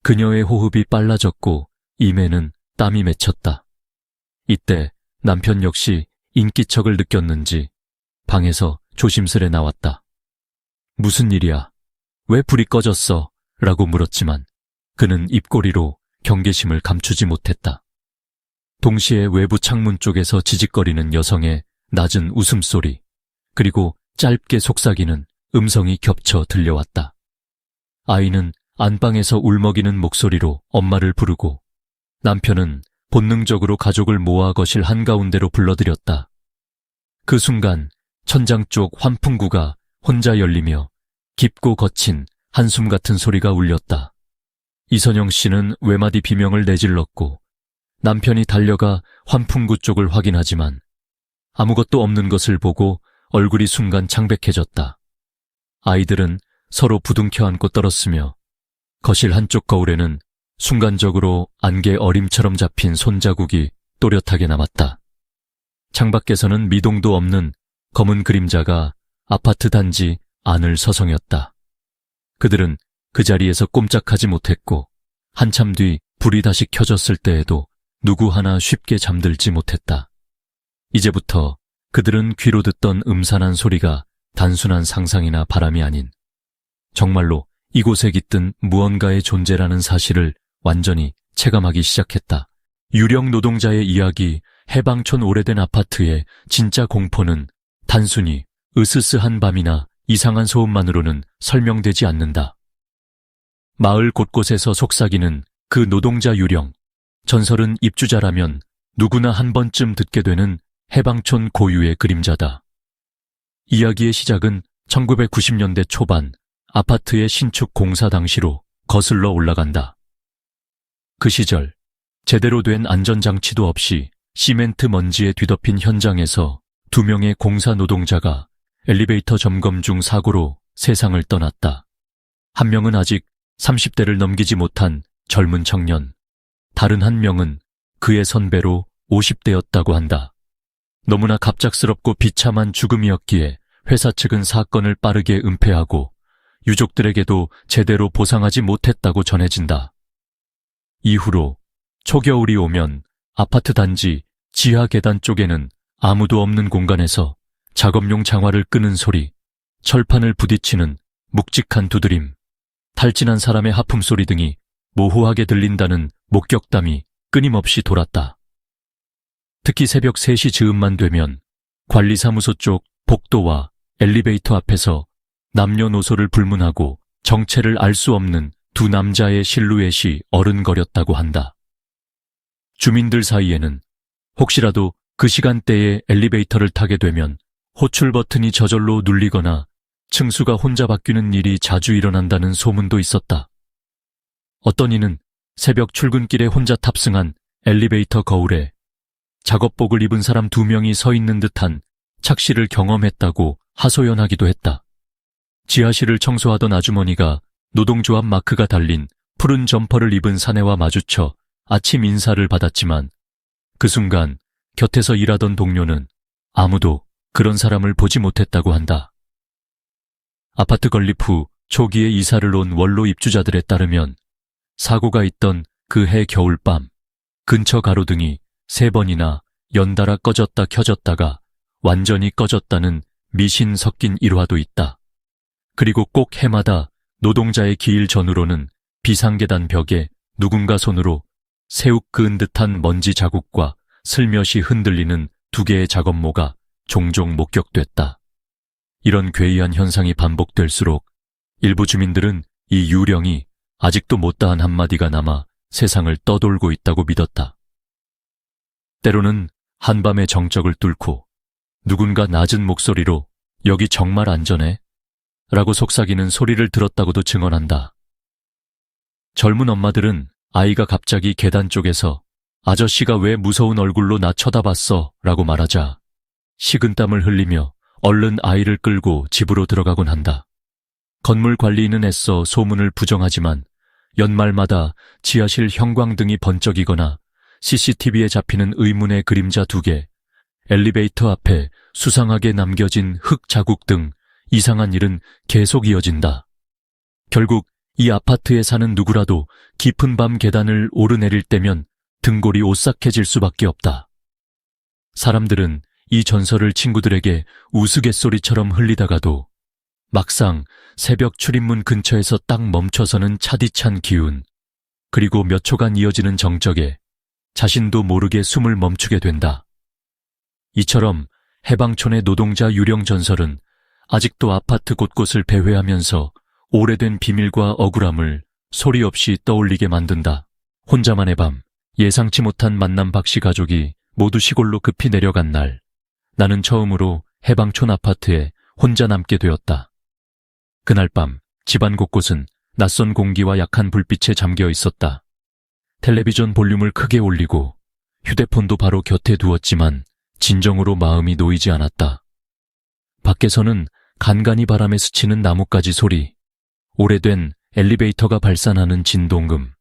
S1: 그녀의 호흡이 빨라졌고 입에는 땀이 맺혔다. 이때 남편 역시 인기척을 느꼈는지 방에서 조심스레 나왔다. 무슨 일이야? 왜 불이 꺼졌어? 라고 물었지만 그는 입꼬리로 경계심을 감추지 못했다. 동시에 외부 창문 쪽에서 지직거리는 여성의 낮은 웃음소리, 그리고 짧게 속삭이는 음성이 겹쳐 들려왔다. 아이는 안방에서 울먹이는 목소리로 엄마를 부르고 남편은 본능적으로 가족을 모아 거실 한가운데로 불러들였다. 그 순간 천장 쪽 환풍구가 혼자 열리며 깊고 거친 한숨 같은 소리가 울렸다. 이선영 씨는 외마디 비명을 내질렀고 남편이 달려가 환풍구 쪽을 확인하지만 아무것도 없는 것을 보고 얼굴이 순간 창백해졌다. 아이들은 서로 부둥켜 안고 떨었으며 거실 한쪽 거울에는 순간적으로 안개 어림처럼 잡힌 손자국이 또렷하게 남았다. 창밖에서는 미동도 없는 검은 그림자가 아파트 단지 안을 서성였다. 그들은 그 자리에서 꼼짝하지 못했고 한참 뒤 불이 다시 켜졌을 때에도 누구 하나 쉽게 잠들지 못했다. 이제부터 그들은 귀로 듣던 음산한 소리가 단순한 상상이나 바람이 아닌 정말로 이곳에 깃든 무언가의 존재라는 사실을 완전히 체감하기 시작했다. 유령 노동자의 이야기, 해방촌 오래된 아파트의 진짜 공포는 단순히 으스스한 밤이나 이상한 소음만으로는 설명되지 않는다. 마을 곳곳에서 속삭이는 그 노동자 유령, 전설은 입주자라면 누구나 한 번쯤 듣게 되는 해방촌 고유의 그림자다. 이야기의 시작은 1990년대 초반 아파트의 신축 공사 당시로 거슬러 올라간다. 그 시절 제대로 된 안전장치도 없이 시멘트 먼지에 뒤덮인 현장에서 2명의 공사 노동자가 엘리베이터 점검 중 사고로 세상을 떠났다. 한 명은 아직 30대를 넘기지 못한 젊은 청년, 다른 한 명은 그의 선배로 50대였다고 한다. 너무나 갑작스럽고 비참한 죽음이었기에 회사 측은 사건을 빠르게 은폐하고 유족들에게도 제대로 보상하지 못했다고 전해진다. 이후로 초겨울이 오면 아파트 단지 지하 계단 쪽에는 아무도 없는 공간에서 작업용 장화를 끄는 소리, 철판을 부딪히는 묵직한 두드림, 탈진한 사람의 하품 소리 등이 모호하게 들린다는 목격담이 끊임없이 돌았다. 특히 새벽 3시 즈음만 되면 관리사무소 쪽 복도와 엘리베이터 앞에서 남녀노소를 불문하고 정체를 알 수 없는 2 남자의 실루엣이 어른거렸다고 한다. 주민들 사이에는 혹시라도 그 시간대에 엘리베이터를 타게 되면 호출 버튼이 저절로 눌리거나 층수가 혼자 바뀌는 일이 자주 일어난다는 소문도 있었다. 어떤 이는 새벽 출근길에 혼자 탑승한 엘리베이터 거울에 작업복을 입은 사람 2명이 서 있는 듯한 착시를 경험했다고 하소연하기도 했다. 지하실을 청소하던 아주머니가 노동조합 마크가 달린 푸른 점퍼를 입은 사내와 마주쳐 아침 인사를 받았지만 그 순간 곁에서 일하던 동료는 아무도 그런 사람을 보지 못했다고 한다. 아파트 건립 후 초기에 이사를 온 원로 입주자들에 따르면 사고가 있던 그 해 겨울밤 근처 가로등이 3번이나 연달아 꺼졌다 켜졌다가 완전히 꺼졌다는 미신 섞인 일화도 있다. 그리고 꼭 해마다 노동자의 기일 전후로는 비상계단 벽에 누군가 손으로 새욱 그은 듯한 먼지 자국과 슬며시 흔들리는 2개의 작업모가 종종 목격됐다. 이런 괴이한 현상이 반복될수록 일부 주민들은 이 유령이 아직도 못다한 한마디가 남아 세상을 떠돌고 있다고 믿었다. 때로는 한밤의 정적을 뚫고 누군가 낮은 목소리로 "여기 정말 안전해?" 라고 속삭이는 소리를 들었다고도 증언한다. 젊은 엄마들은 아이가 갑자기 계단 쪽에서 "아저씨가 왜 무서운 얼굴로 나 쳐다봤어?" 라고 말하자 식은땀을 흘리며 얼른 아이를 끌고 집으로 들어가곤 한다. 건물 관리인은 애써 소문을 부정하지만 연말마다 지하실 형광등이 번쩍이거나 CCTV에 잡히는 의문의 그림자 2개, 엘리베이터 앞에 수상하게 남겨진 흙 자국 등 이상한 일은 계속 이어진다. 결국 이 아파트에 사는 누구라도 깊은 밤 계단을 오르내릴 때면 등골이 오싹해질 수밖에 없다. 사람들은 이 전설을 친구들에게 우스갯소리처럼 흘리다가도 막상 새벽 출입문 근처에서 딱 멈춰서는 차디찬 기운, 그리고 몇 초간 이어지는 정적에 자신도 모르게 숨을 멈추게 된다. 이처럼 해방촌의 노동자 유령 전설은 아직도 아파트 곳곳을 배회하면서 오래된 비밀과 억울함을 소리 없이 떠올리게 만든다. 혼자만의 밤, 예상치 못한 만남 박씨 가족이 모두 시골로 급히 내려간 날, 나는 처음으로 해방촌 아파트에 혼자 남게 되었다. 그날 밤 집안 곳곳은 낯선 공기와 약한 불빛에 잠겨 있었다. 텔레비전 볼륨을 크게 올리고 휴대폰도 바로 곁에 두었지만 진정으로 마음이 놓이지 않았다. 밖에서는 간간히 바람에 스치는 나뭇가지 소리, 오래된 엘리베이터가 발산하는 진동음,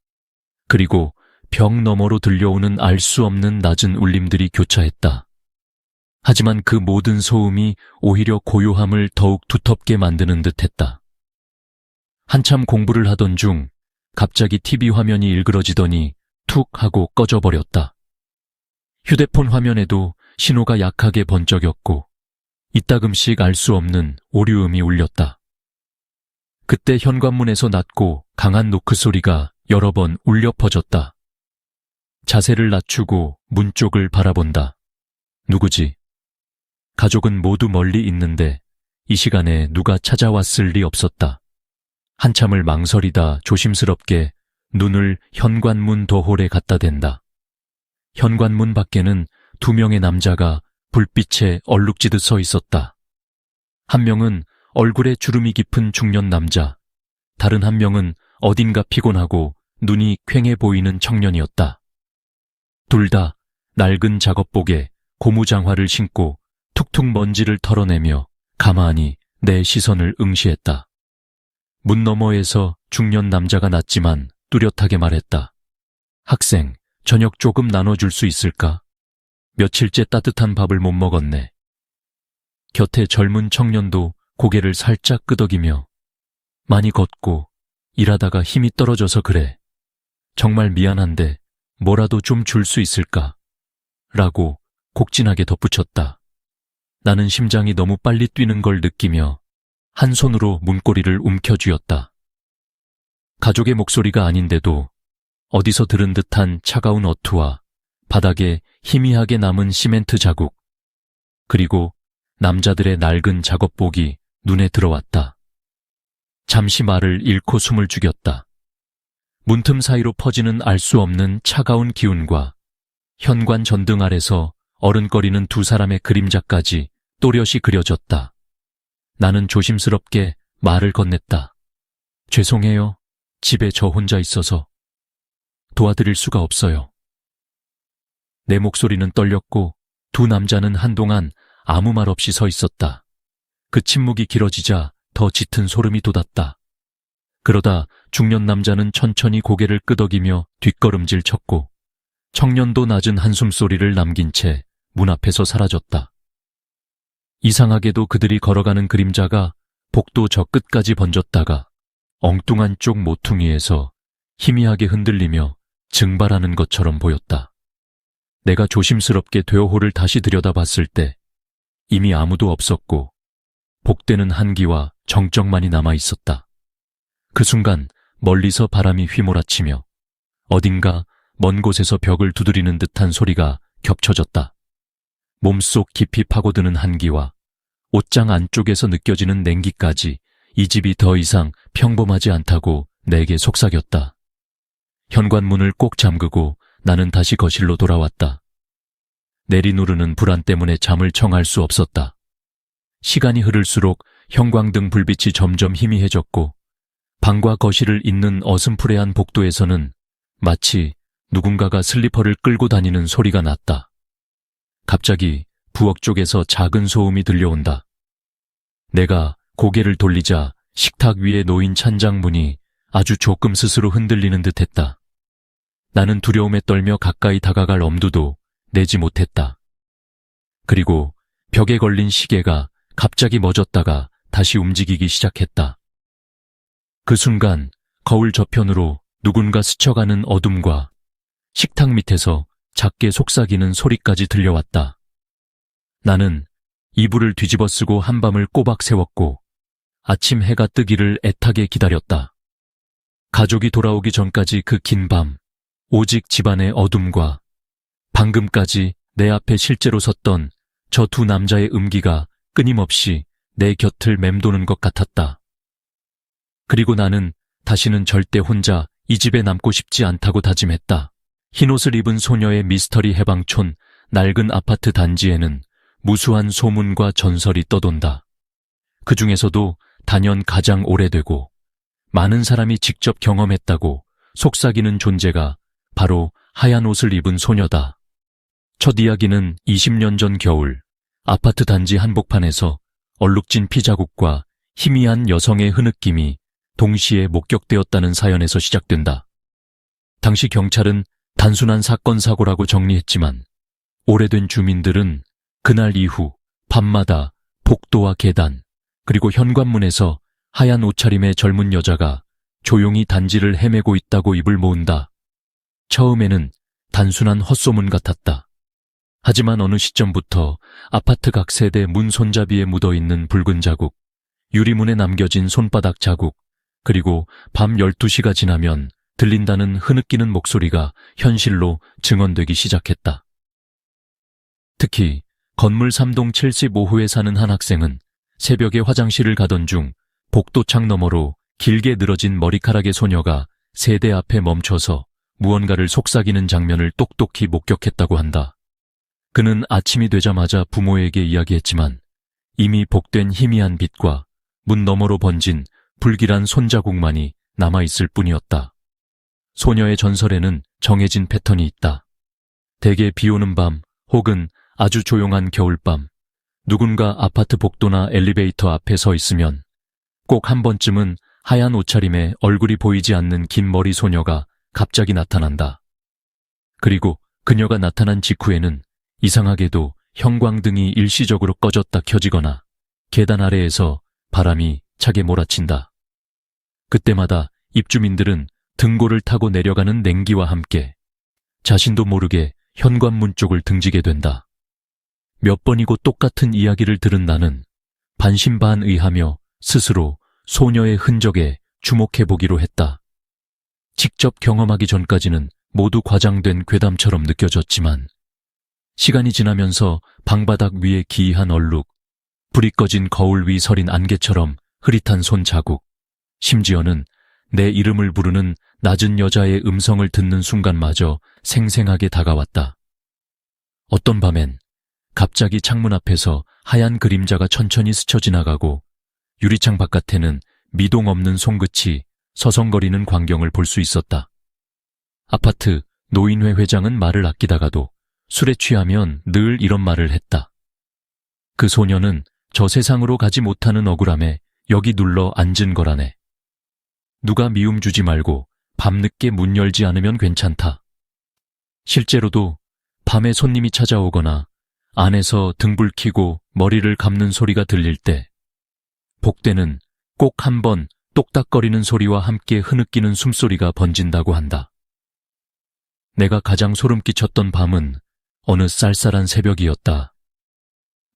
S1: 그리고 벽 너머로 들려오는 알 수 없는 낮은 울림들이 교차했다. 하지만 그 모든 소음이 오히려 고요함을 더욱 두텁게 만드는 듯했다. 한참 공부를 하던 중 갑자기 TV 화면이 일그러지더니 툭 하고 꺼져버렸다. 휴대폰 화면에도 신호가 약하게 번쩍였고 이따금씩 알 수 없는 오류음이 울렸다. 그때 현관문에서 낮고 강한 노크 소리가 여러 번 울려 퍼졌다. 자세를 낮추고 문 쪽을 바라본다. 누구지? 가족은 모두 멀리 있는데 이 시간에 누가 찾아왔을 리 없었다. 한참을 망설이다 조심스럽게 눈을 현관문 도홀에 갖다 댄다. 현관문 밖에는 2명의 남자가 불빛에 얼룩지듯 서 있었다. 한 명은 얼굴에 주름이 깊은 중년 남자, 다른 한 명은 어딘가 피곤하고 눈이 퀭해 보이는 청년이었다. 둘 다 낡은 작업복에 고무장화를 신고 툭툭 먼지를 털어내며 가만히 내 시선을 응시했다. 문 너머에서 중년 남자가 났지만 뚜렷하게 말했다. 학생, 저녁 조금 나눠줄 수 있을까? 며칠째 따뜻한 밥을 못 먹었네. 곁에 젊은 청년도 고개를 살짝 끄덕이며 많이 걷고 일하다가 힘이 떨어져서 그래. 정말 미안한데 뭐라도 좀 줄 수 있을까? 라고 곡진하게 덧붙였다. 나는 심장이 너무 빨리 뛰는 걸 느끼며 한 손으로 문고리를 움켜쥐었다. 가족의 목소리가 아닌데도 어디서 들은 듯한 차가운 어투와 바닥에 희미하게 남은 시멘트 자국, 그리고 남자들의 낡은 작업복이 눈에 들어왔다. 잠시 말을 잃고 숨을 죽였다. 문틈 사이로 퍼지는 알 수 없는 차가운 기운과 현관 전등 아래서 어른거리는 두 사람의 그림자까지 또렷이 그려졌다. 나는 조심스럽게 말을 건넸다. 죄송해요. 집에 저 혼자 있어서 도와드릴 수가 없어요. 내 목소리는 떨렸고 두 남자는 한동안 아무 말 없이 서 있었다. 그 침묵이 길어지자 더 짙은 소름이 돋았다. 그러다 중년 남자는 천천히 고개를 끄덕이며 뒷걸음질 쳤고 청년도 낮은 한숨소리를 남긴 채 문 앞에서 사라졌다. 이상하게도 그들이 걸어가는 그림자가 복도 저 끝까지 번졌다가 엉뚱한 쪽 모퉁이에서 희미하게 흔들리며 증발하는 것처럼 보였다. 내가 조심스럽게 대호를 다시 들여다봤을 때 이미 아무도 없었고 복되는 한기와 정적만이 남아있었다. 그 순간 멀리서 바람이 휘몰아치며 어딘가 먼 곳에서 벽을 두드리는 듯한 소리가 겹쳐졌다. 몸속 깊이 파고드는 한기와 옷장 안쪽에서 느껴지는 냉기까지 이 집이 더 이상 평범하지 않다고 내게 속삭였다. 현관문을 꼭 잠그고 나는 다시 거실로 돌아왔다. 내리누르는 불안 때문에 잠을 청할 수 없었다. 시간이 흐를수록 형광등 불빛이 점점 희미해졌고 방과 거실을 잇는 어슴푸레한 복도에서는 마치 누군가가 슬리퍼를 끌고 다니는 소리가 났다. 갑자기 부엌 쪽에서 작은 소음이 들려온다. 내가 고개를 돌리자 식탁 위에 놓인 찬장문이 아주 조금 스스로 흔들리는 듯했다. 나는 두려움에 떨며 가까이 다가갈 엄두도 내지 못했다. 그리고 벽에 걸린 시계가 갑자기 멎었다가 다시 움직이기 시작했다. 그 순간 거울 저편으로 누군가 스쳐가는 어둠과 식탁 밑에서 작게 속삭이는 소리까지 들려왔다. 나는 이불을 뒤집어 쓰고 한밤을 꼬박 새웠고 아침 해가 뜨기를 애타게 기다렸다. 가족이 돌아오기 전까지 그 긴 밤, 오직 집안의 어둠과 방금까지 내 앞에 실제로 섰던 저 두 남자의 음기가 끊임없이 내 곁을 맴도는 것 같았다. 그리고 나는 다시는 절대 혼자 이 집에 남고 싶지 않다고 다짐했다. 흰옷을 입은 소녀의 미스터리 해방촌 낡은 아파트 단지에는 무수한 소문과 전설이 떠돈다. 그 중에서도 단연 가장 오래되고 많은 사람이 직접 경험했다고 속삭이는 존재가 바로 하얀 옷을 입은 소녀다. 첫 이야기는 20년 전 겨울 아파트 단지 한복판에서 얼룩진 피자국과 희미한 여성의 흐느낌이 동시에 목격되었다는 사연에서 시작된다. 당시 경찰은 단순한 사건 사고라고 정리했지만 오래된 주민들은 그날 이후 밤마다 복도와 계단 그리고 현관문에서 하얀 옷차림의 젊은 여자가 조용히 단지를 헤매고 있다고 입을 모은다. 처음에는 단순한 헛소문 같았다. 하지만 어느 시점부터 아파트 각 세대 문 손잡이에 묻어있는 붉은 자국, 유리문에 남겨진 손바닥 자국, 그리고 밤 12시가 지나면 들린다는 흐느끼는 목소리가 현실로 증언되기 시작했다. 특히 건물 3동 75호에 사는 한 학생은 새벽에 화장실을 가던 중 복도창 너머로 길게 늘어진 머리카락의 소녀가 세대 앞에 멈춰서 무언가를 속삭이는 장면을 똑똑히 목격했다고 한다. 그는 아침이 되자마자 부모에게 이야기했지만 이미 복된 희미한 빛과 문 너머로 번진 불길한 손자국만이 남아있을 뿐이었다. 소녀의 전설에는 정해진 패턴이 있다. 대개 비오는 밤 혹은 아주 조용한 겨울밤, 누군가 아파트 복도나 엘리베이터 앞에 서 있으면 꼭 한 번쯤은 하얀 옷차림에 얼굴이 보이지 않는 긴 머리 소녀가 갑자기 나타난다. 그리고 그녀가 나타난 직후에는 이상하게도 형광등이 일시적으로 꺼졌다 켜지거나 계단 아래에서 바람이 차게 몰아친다. 그때마다 입주민들은 등고를 타고 내려가는 냉기와 함께 자신도 모르게 현관문 쪽을 등지게 된다. 몇 번이고 똑같은 이야기를 들은 나는 반신반의하며 스스로 소녀의 흔적에 주목해보기로 했다. 직접 경험하기 전까지는 모두 과장된 괴담처럼 느껴졌지만 시간이 지나면서 방바닥 위에 기이한 얼룩, 불이 꺼진 거울 위 서린 안개처럼 흐릿한 손자국, 심지어는 내 이름을 부르는 낮은 여자의 음성을 듣는 순간마저 생생하게 다가왔다. 어떤 밤엔 갑자기 창문 앞에서 하얀 그림자가 천천히 스쳐 지나가고 유리창 바깥에는 미동 없는 손끝이 서성거리는 광경을 볼 수 있었다. 아파트 노인회 회장은 말을 아끼다가도 술에 취하면 늘 이런 말을 했다. 그 소녀는 저 세상으로 가지 못하는 억울함에 여기 눌러 앉은 거라네. 누가 미움 주지 말고 밤늦게 문 열지 않으면 괜찮다. 실제로도 밤에 손님이 찾아오거나 안에서 등불 켜고 머리를 감는 소리가 들릴 때 복대는 꼭 한 번 똑딱거리는 소리와 함께 흐느끼는 숨소리가 번진다고 한다. 내가 가장 소름 끼쳤던 밤은 어느 쌀쌀한 새벽이었다.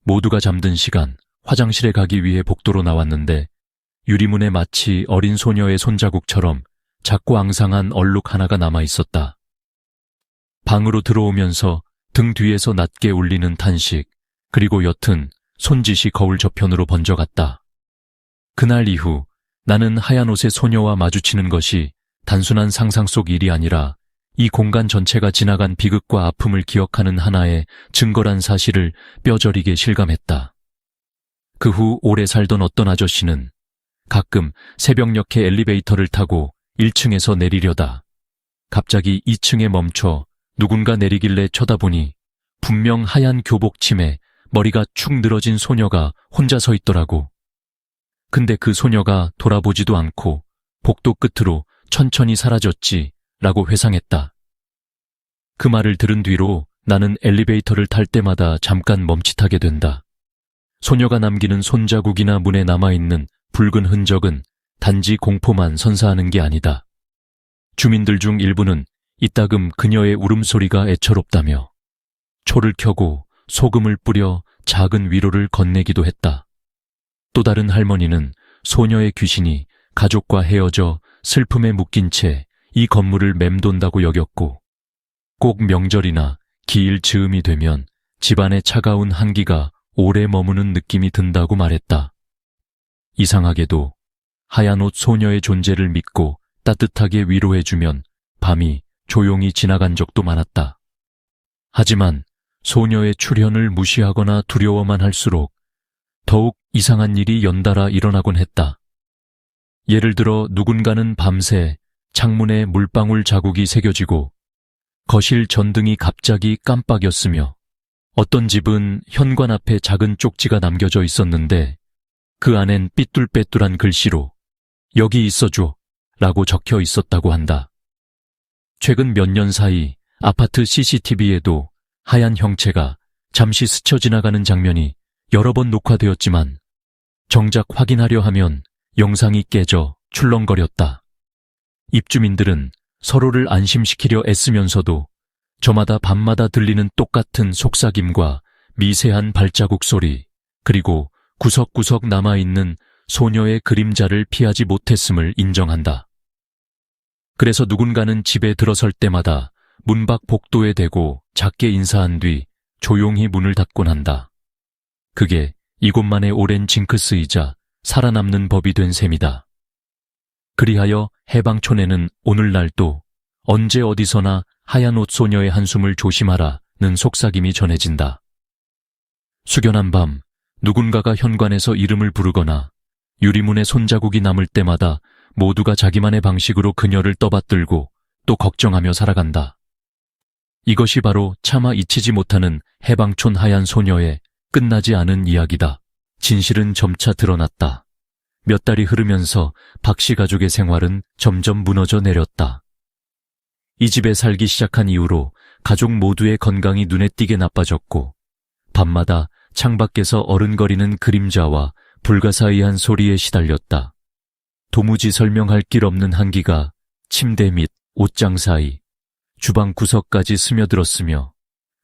S1: 모두가 잠든 시간, 화장실에 가기 위해 복도로 나왔는데 유리문에 마치 어린 소녀의 손자국처럼 작고 앙상한 얼룩 하나가 남아 있었다. 방으로 들어오면서 등 뒤에서 낮게 울리는 탄식, 그리고 옅은 손짓이 거울 저편으로 번져갔다. 그날 이후 나는 하얀 옷의 소녀와 마주치는 것이 단순한 상상 속 일이 아니라 이 공간 전체가 지나간 비극과 아픔을 기억하는 하나의 증거란 사실을 뼈저리게 실감했다. 그 후 오래 살던 어떤 아저씨는 가끔 새벽녘에 엘리베이터를 타고 1층에서 내리려다 갑자기 2층에 멈춰 누군가 내리길래 쳐다보니 분명 하얀 교복 치마에 머리가 축 늘어진 소녀가 혼자 서 있더라고. 근데 그 소녀가 돌아보지도 않고 복도 끝으로 천천히 사라졌지 라고 회상했다. 그 말을 들은 뒤로 나는 엘리베이터를 탈 때마다 잠깐 멈칫하게 된다. 소녀가 남기는 손자국이나 문에 남아있는 붉은 흔적은 단지 공포만 선사하는 게 아니다. 주민들 중 일부는 이따금 그녀의 울음소리가 애처롭다며 초를 켜고 소금을 뿌려 작은 위로를 건네기도 했다. 또 다른 할머니는 소녀의 귀신이 가족과 헤어져 슬픔에 묶인 채 이 건물을 맴돈다고 여겼고 꼭 명절이나 기일 즈음이 되면 집안의 차가운 한기가 오래 머무는 느낌이 든다고 말했다. 이상하게도 하얀 옷 소녀의 존재를 믿고 따뜻하게 위로해주면 밤이 조용히 지나간 적도 많았다. 하지만 소녀의 출현을 무시하거나 두려워만 할수록 더욱 이상한 일이 연달아 일어나곤 했다. 예를 들어 누군가는 밤새 창문에 물방울 자국이 새겨지고 거실 전등이 갑자기 깜빡였으며 어떤 집은 현관 앞에 작은 쪽지가 남겨져 있었는데 그 안엔 삐뚤빼뚤한 글씨로 여기 있어줘 라고 적혀 있었다고 한다. 최근 몇 년 사이 아파트 CCTV에도 하얀 형체가 잠시 스쳐 지나가는 장면이 여러 번 녹화되었지만 정작 확인하려 하면 영상이 깨져 출렁거렸다. 입주민들은 서로를 안심시키려 애쓰면서도 저마다 밤마다 들리는 똑같은 속삭임과 미세한 발자국 소리, 그리고 구석구석 남아있는 소녀의 그림자를 피하지 못했음을 인정한다. 그래서 누군가는 집에 들어설 때마다 문 밖 복도에 대고 작게 인사한 뒤 조용히 문을 닫곤 한다. 그게 이곳만의 오랜 징크스이자 살아남는 법이 된 셈이다. 그리하여 해방촌에는 오늘날도 언제 어디서나 하얀 옷 소녀의 한숨을 조심하라는 속삭임이 전해진다. 숙연한 밤 누군가가 현관에서 이름을 부르거나 유리문에 손자국이 남을 때마다 모두가 자기만의 방식으로 그녀를 떠받들고 또 걱정하며 살아간다. 이것이 바로 차마 잊히지 못하는 해방촌 하얀 소녀의 끝나지 않은 이야기다. 진실은 점차 드러났다. 몇 달이 흐르면서 박씨 가족의 생활은 점점 무너져 내렸다. 이 집에 살기 시작한 이후로 가족 모두의 건강이 눈에 띄게 나빠졌고 밤마다 창밖에서 어른거리는 그림자와 불가사의한 소리에 시달렸다. 도무지 설명할 길 없는 한기가 침대 및 옷장 사이, 주방 구석까지 스며들었으며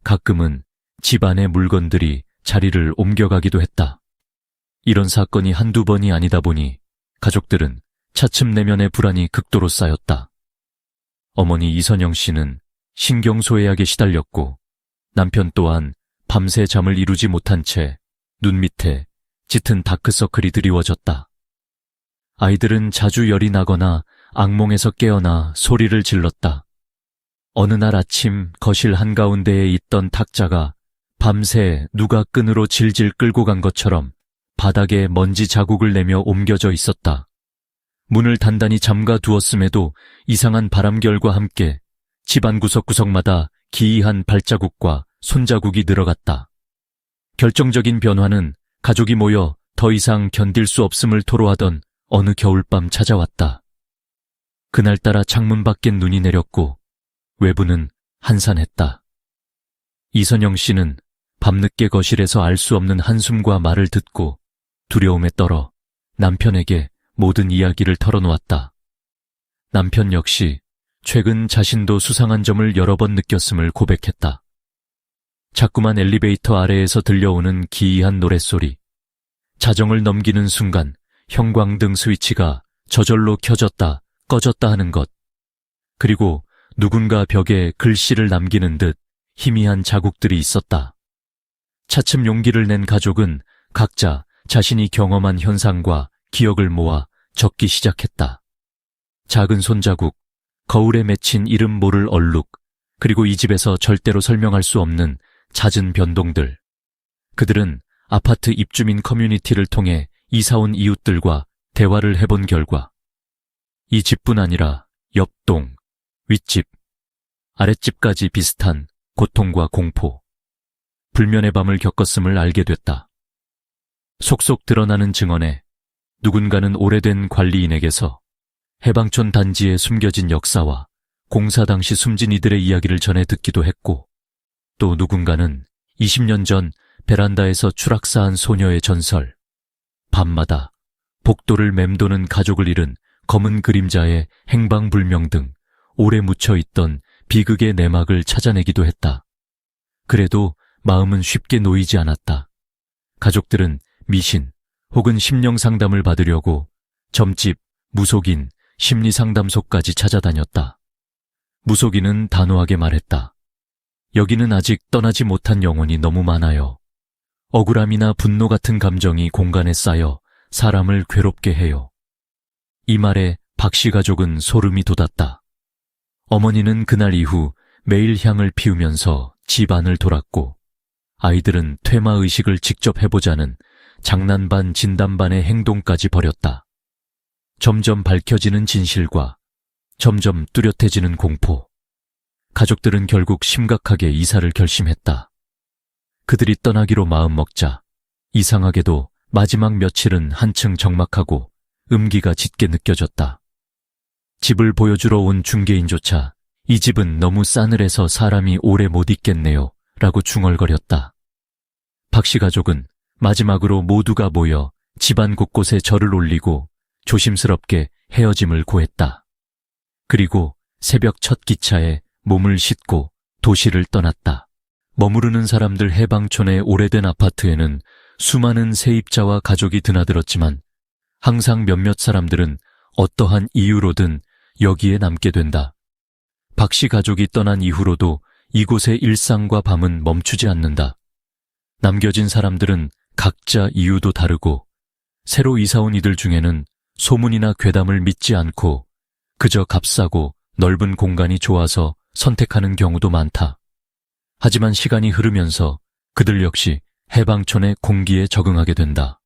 S1: 가끔은 집 안의 물건들이 자리를 옮겨가기도 했다. 이런 사건이 한두 번이 아니다 보니 가족들은 차츰 내면의 불안이 극도로 쌓였다. 어머니 이선영 씨는 신경소외약에 시달렸고 남편 또한 밤새 잠을 이루지 못한 채 눈 밑에 짙은 다크서클이 드리워졌다. 아이들은 자주 열이 나거나 악몽에서 깨어나 소리를 질렀다. 어느 날 아침 거실 한가운데에 있던 탁자가 밤새 누가 끈으로 질질 끌고 간 것처럼 바닥에 먼지 자국을 내며 옮겨져 있었다. 문을 단단히 잠가 두었음에도 이상한 바람결과 함께 집안 구석구석마다 기이한 발자국과 손자국이 늘어갔다. 결정적인 변화는 가족이 모여 더 이상 견딜 수 없음을 토로하던 어느 겨울밤 찾아왔다. 그날따라 창문 밖엔 눈이 내렸고 외부는 한산했다. 이선영 씨는 밤늦게 거실에서 알 수 없는 한숨과 말을 듣고 두려움에 떨어 남편에게 모든 이야기를 털어놓았다. 남편 역시 최근 자신도 수상한 점을 여러 번 느꼈음을 고백했다. 자꾸만 엘리베이터 아래에서 들려오는 기이한 노랫소리, 자정을 넘기는 순간 형광등 스위치가 저절로 켜졌다 꺼졌다 하는 것, 그리고 누군가 벽에 글씨를 남기는 듯 희미한 자국들이 있었다. 차츰 용기를 낸 가족은 각자 자신이 경험한 현상과 기억을 모아 적기 시작했다. 작은 손자국, 거울에 맺힌 이름 모를 얼룩, 그리고 이 집에서 절대로 설명할 수 없는 잦은 변동들. 그들은 아파트 입주민 커뮤니티를 통해 이사온 이웃들과 대화를 해본 결과 이 집뿐 아니라 옆동, 윗집, 아랫집까지 비슷한 고통과 공포, 불면의 밤을 겪었음을 알게 됐다. 속속 드러나는 증언에 누군가는 오래된 관리인에게서 해방촌 단지에 숨겨진 역사와 공사 당시 숨진 이들의 이야기를 전해 듣기도 했고, 또 누군가는 20년 전 베란다에서 추락사한 소녀의 전설, 밤마다 복도를 맴도는 가족을 잃은 검은 그림자의 행방불명 등 오래 묻혀있던 비극의 내막을 찾아내기도 했다. 그래도 마음은 쉽게 놓이지 않았다. 가족들은 미신 혹은 심령 상담을 받으려고 점집, 무속인, 심리상담소까지 찾아다녔다. 무속인은 단호하게 말했다. 여기는 아직 떠나지 못한 영혼이 너무 많아요. 억울함이나 분노 같은 감정이 공간에 쌓여 사람을 괴롭게 해요. 이 말에 박씨 가족은 소름이 돋았다. 어머니는 그날 이후 매일 향을 피우면서 집 안을 돌았고, 아이들은 퇴마의식을 직접 해보자는 장난 반 진담 반의 행동까지 벌였다. 점점 밝혀지는 진실과 점점 뚜렷해지는 공포. 가족들은 결국 심각하게 이사를 결심했다. 그들이 떠나기로 마음먹자 이상하게도 마지막 며칠은 한층 적막하고 음기가 짙게 느껴졌다. 집을 보여주러 온 중개인조차 이 집은 너무 싸늘해서 사람이 오래 못 있겠네요 라고 중얼거렸다. 박씨 가족은 마지막으로 모두가 모여 집안 곳곳에 절을 올리고 조심스럽게 헤어짐을 고했다. 그리고 새벽 첫 기차에 몸을 싣고 도시를 떠났다. 머무르는 사람들 해방촌의 오래된 아파트에는 수많은 세입자와 가족이 드나들었지만 항상 몇몇 사람들은 어떠한 이유로든 여기에 남게 된다. 박씨 가족이 떠난 이후로도 이곳의 일상과 밤은 멈추지 않는다. 남겨진 사람들은 각자 이유도 다르고 새로 이사온 이들 중에는 소문이나 괴담을 믿지 않고 그저 값싸고 넓은 공간이 좋아서 선택하는 경우도 많다. 하지만 시간이 흐르면서 그들 역시 해방촌의 공기에 적응하게 된다.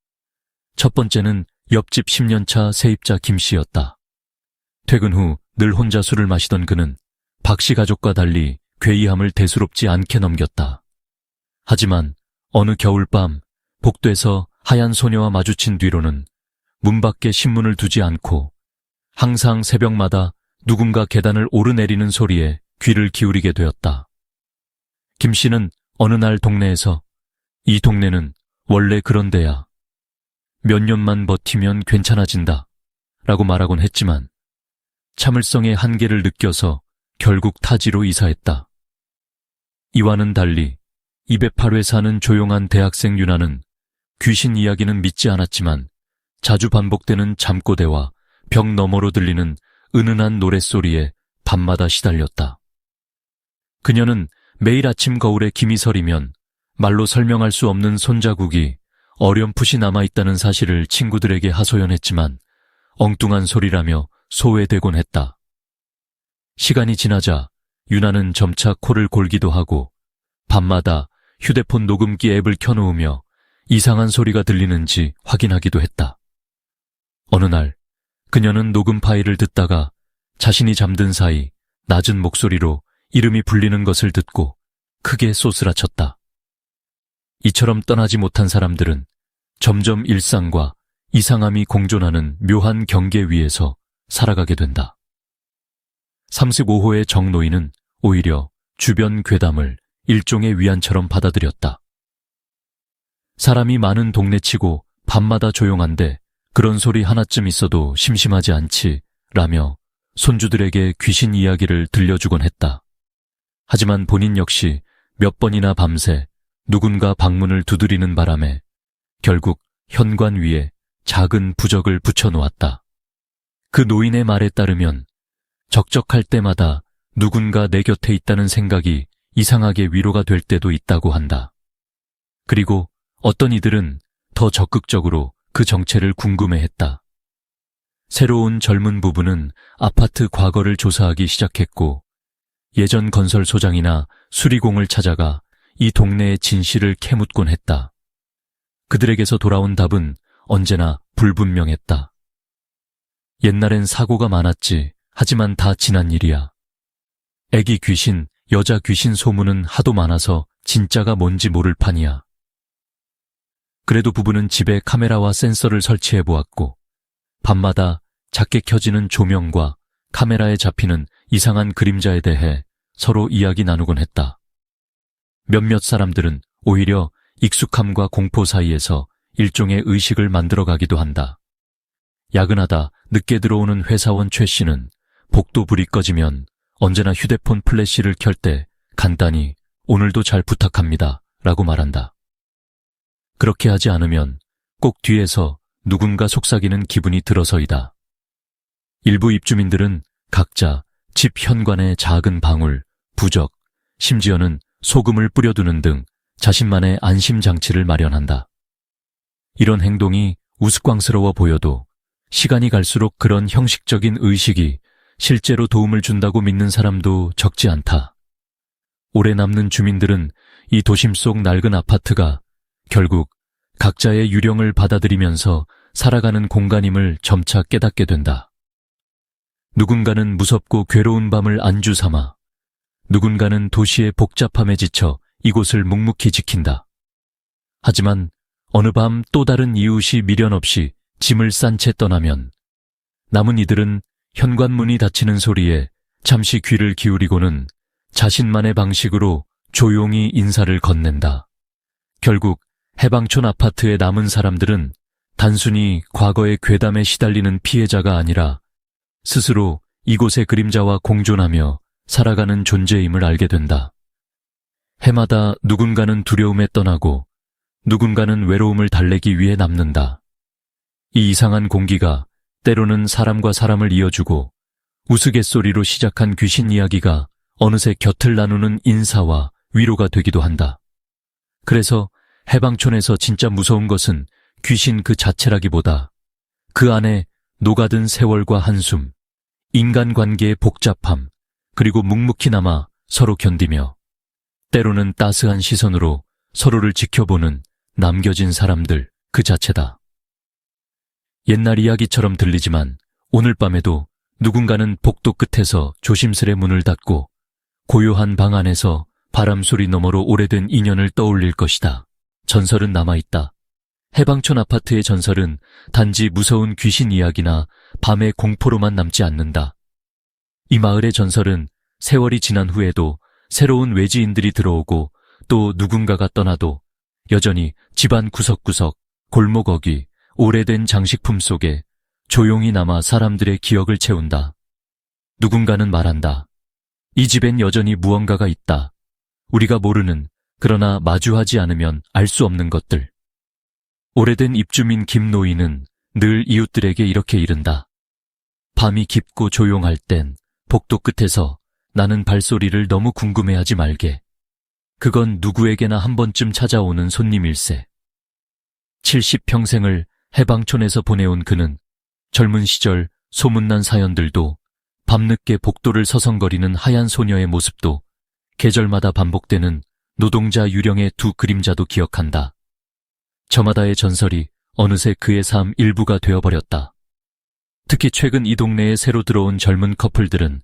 S1: 첫 번째는 옆집 10년차 세입자 김씨였다. 퇴근 후 늘 혼자 술을 마시던 그는 박씨 가족과 달리 괴이함을 대수롭지 않게 넘겼다. 하지만 어느 겨울밤 복도에서 하얀 소녀와 마주친 뒤로는 문 밖에 신문을 두지 않고 항상 새벽마다 누군가 계단을 오르내리는 소리에 귀를 기울이게 되었다. 김씨는 어느 날 동네에서 이 동네는 원래 그런 데야. 몇 년만 버티면 괜찮아진다 라고 말하곤 했지만 참을성의 한계를 느껴서 결국 타지로 이사했다. 이와는 달리 208회 사는 조용한 대학생 유나는 귀신 이야기는 믿지 않았지만 자주 반복되는 잠꼬대와 벽 너머로 들리는 은은한 노랫소리에 밤마다 시달렸다. 그녀는 매일 아침 거울에 김이 서리면 말로 설명할 수 없는 손자국이 어렴풋이 남아있다는 사실을 친구들에게 하소연했지만 엉뚱한 소리라며 소외되곤 했다. 시간이 지나자 유나는 점차 코를 골기도 하고 밤마다 휴대폰 녹음기 앱을 켜놓으며 이상한 소리가 들리는지 확인하기도 했다. 어느 날 그녀는 녹음 파일을 듣다가 자신이 잠든 사이 낮은 목소리로 이름이 불리는 것을 듣고 크게 쏘스라쳤다. 이처럼 떠나지 못한 사람들은 점점 일상과 이상함이 공존하는 묘한 경계 위에서 살아가게 된다. 35호의 정노인은 오히려 주변 괴담을 일종의 위안처럼 받아들였다. 사람이 많은 동네치고 밤마다 조용한데 그런 소리 하나쯤 있어도 심심하지 않지 라며 손주들에게 귀신 이야기를 들려주곤 했다. 하지만 본인 역시 몇 번이나 밤새 누군가 방문을 두드리는 바람에 결국 현관 위에 작은 부적을 붙여놓았다. 그 노인의 말에 따르면 적적할 때마다 누군가 내 곁에 있다는 생각이 이상하게 위로가 될 때도 있다고 한다. 그리고 어떤 이들은 더 적극적으로 그 정체를 궁금해했다. 새로운 젊은 부부는 아파트 과거를 조사하기 시작했고 예전 건설소장이나 수리공을 찾아가 이 동네의 진실을 캐묻곤 했다. 그들에게서 돌아온 답은 언제나 불분명했다. 옛날엔 사고가 많았지. 하지만 다 지난 일이야. 애기 귀신, 여자 귀신 소문은 하도 많아서 진짜가 뭔지 모를 판이야. 그래도 부부는 집에 카메라와 센서를 설치해 보았고 밤마다 작게 켜지는 조명과 카메라에 잡히는 이상한 그림자에 대해 서로 이야기 나누곤 했다. 몇몇 사람들은 오히려 익숙함과 공포 사이에서 일종의 의식을 만들어가기도 한다. 야근하다 늦게 들어오는 회사원 최 씨는 복도 불이 꺼지면 언제나 휴대폰 플래시를 켤 때 간단히 오늘도 잘 부탁합니다 라고 말한다. 그렇게 하지 않으면 꼭 뒤에서 누군가 속삭이는 기분이 들어서이다. 일부 입주민들은 각자 집 현관에 작은 방울, 부적, 심지어는 소금을 뿌려두는 등 자신만의 안심장치를 마련한다. 이런 행동이 우스꽝스러워 보여도 시간이 갈수록 그런 형식적인 의식이 실제로 도움을 준다고 믿는 사람도 적지 않다. 오래 남는 주민들은 이 도심 속 낡은 아파트가 결국 각자의 유령을 받아들이면서 살아가는 공간임을 점차 깨닫게 된다. 누군가는 무섭고 괴로운 밤을 안주 삼아, 누군가는 도시의 복잡함에 지쳐 이곳을 묵묵히 지킨다. 하지만 어느 밤 또 다른 이웃이 미련 없이 짐을 싼 채 떠나면 남은 이들은 현관문이 닫히는 소리에 잠시 귀를 기울이고는 자신만의 방식으로 조용히 인사를 건넨다. 결국 해방촌 아파트에 남은 사람들은 단순히 과거의 괴담에 시달리는 피해자가 아니라 스스로 이곳의 그림자와 공존하며 살아가는 존재임을 알게 된다. 해마다 누군가는 두려움에 떠나고 누군가는 외로움을 달래기 위해 남는다. 이 이상한 공기가 때로는 사람과 사람을 이어주고 우스갯소리로 시작한 귀신 이야기가 어느새 곁을 나누는 인사와 위로가 되기도 한다. 그래서 해방촌에서 진짜 무서운 것은 귀신 그 자체라기보다 그 안에 녹아든 세월과 한숨, 인간관계의 복잡함, 그리고 묵묵히 남아 서로 견디며 때로는 따스한 시선으로 서로를 지켜보는 남겨진 사람들 그 자체다. 옛날 이야기처럼 들리지만 오늘 밤에도 누군가는 복도 끝에서 조심스레 문을 닫고 고요한 방 안에서 바람 소리 너머로 오래된 인연을 떠올릴 것이다. 전설은 남아있다. 해방촌 아파트의 전설은 단지 무서운 귀신 이야기나 밤의 공포로만 남지 않는다. 이 마을의 전설은 세월이 지난 후에도 새로운 외지인들이 들어오고 또 누군가가 떠나도 여전히 집안 구석구석, 골목 어귀, 오래된 장식품 속에 조용히 남아 사람들의 기억을 채운다. 누군가는 말한다. 이 집엔 여전히 무언가가 있다. 우리가 모르는, 그러나 마주하지 않으면 알 수 없는 것들. 오래된 입주민 김노인은 늘 이웃들에게 이렇게 이른다. 밤이 깊고 조용할 땐 복도 끝에서 나는 발소리를 너무 궁금해하지 말게. 그건 누구에게나 한 번쯤 찾아오는 손님일세. 70평생을 해방촌에서 보내온 그는 젊은 시절 소문난 사연들도, 밤늦게 복도를 서성거리는 하얀 소녀의 모습도, 계절마다 반복되는 노동자 유령의 두 그림자도 기억한다. 저마다의 전설이 어느새 그의 삶 일부가 되어버렸다. 특히 최근 이 동네에 새로 들어온 젊은 커플들은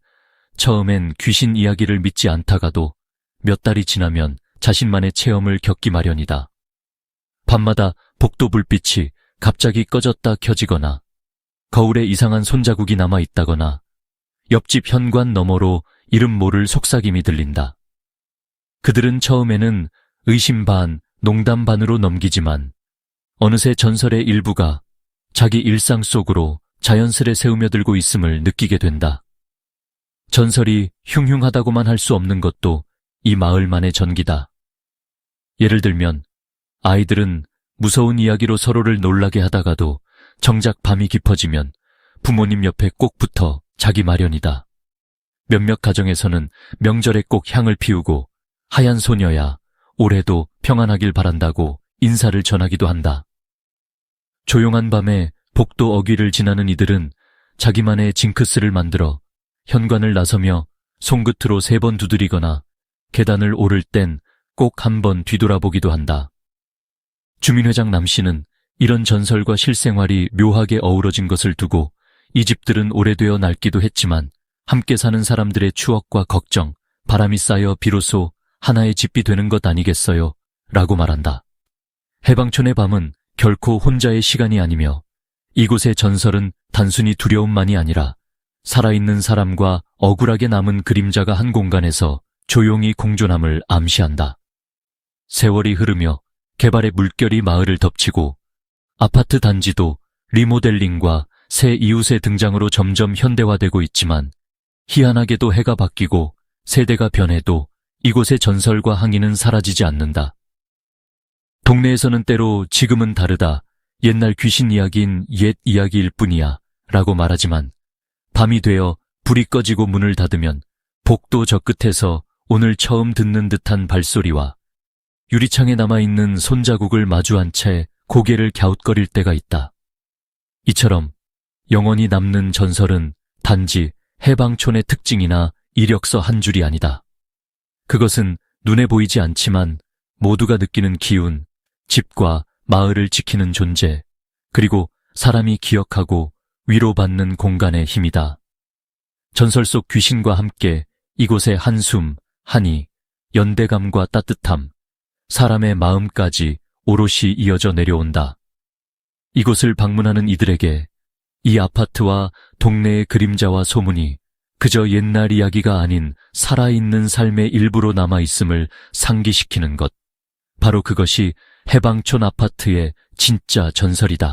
S1: 처음엔 귀신 이야기를 믿지 않다가도 몇 달이 지나면 자신만의 체험을 겪기 마련이다. 밤마다 복도 불빛이 갑자기 꺼졌다 켜지거나, 거울에 이상한 손자국이 남아있다거나, 옆집 현관 너머로 이름 모를 속삭임이 들린다. 그들은 처음에는 의심 반, 농담 반으로 넘기지만 어느새 전설의 일부가 자기 일상 속으로 자연스레 스며들고 있음을 느끼게 된다. 전설이 흉흉하다고만 할 수 없는 것도 이 마을만의 전기다. 예를 들면 아이들은 무서운 이야기로 서로를 놀라게 하다가도 정작 밤이 깊어지면 부모님 옆에 꼭 붙어 자기 마련이다. 몇몇 가정에서는 명절에 꼭 향을 피우고 하얀 소녀야, 올해도 평안하길 바란다고 인사를 전하기도 한다. 조용한 밤에 복도 어귀를 지나는 이들은 자기만의 징크스를 만들어 현관을 나서며 손끝으로 3번 두드리거나 계단을 오를 땐 꼭 한 번 뒤돌아보기도 한다. 주민회장 남씨는 이런 전설과 실생활이 묘하게 어우러진 것을 두고 이 집들은 오래되어 낡기도 했지만 함께 사는 사람들의 추억과 걱정, 바람이 쌓여 비로소 하나의 집이 되는 것 아니겠어요? 라고 말한다. 해방촌의 밤은 결코 혼자의 시간이 아니며 이곳의 전설은 단순히 두려움만이 아니라 살아있는 사람과 억울하게 남은 그림자가 한 공간에서 조용히 공존함을 암시한다. 세월이 흐르며 개발의 물결이 마을을 덮치고 아파트 단지도 리모델링과 새 이웃의 등장으로 점점 현대화되고 있지만 희한하게도 해가 바뀌고 세대가 변해도 이곳의 전설과 항이는 사라지지 않는다. 동네에서는 때로 지금은 다르다, 옛날 귀신 이야기인 옛 이야기일 뿐이야 라고 말하지만 밤이 되어 불이 꺼지고 문을 닫으면 복도 저 끝에서 오늘 처음 듣는 듯한 발소리와 유리창에 남아있는 손자국을 마주한 채 고개를 갸웃거릴 때가 있다. 이처럼 영원히 남는 전설은 단지 해방촌의 특징이나 이력서 한 줄이 아니다. 그것은 눈에 보이지 않지만 모두가 느끼는 기운, 집과 마을을 지키는 존재, 그리고 사람이 기억하고 위로받는 공간의 힘이다. 전설 속 귀신과 함께 이곳의 한숨, 한이, 연대감과 따뜻함, 사람의 마음까지 오롯이 이어져 내려온다. 이곳을 방문하는 이들에게 이 아파트와 동네의 그림자와 소문이 그저 옛날 이야기가 아닌 살아있는 삶의 일부로 남아있음을 상기시키는 것. 바로 그것이 해방촌 아파트의 진짜 전설이다.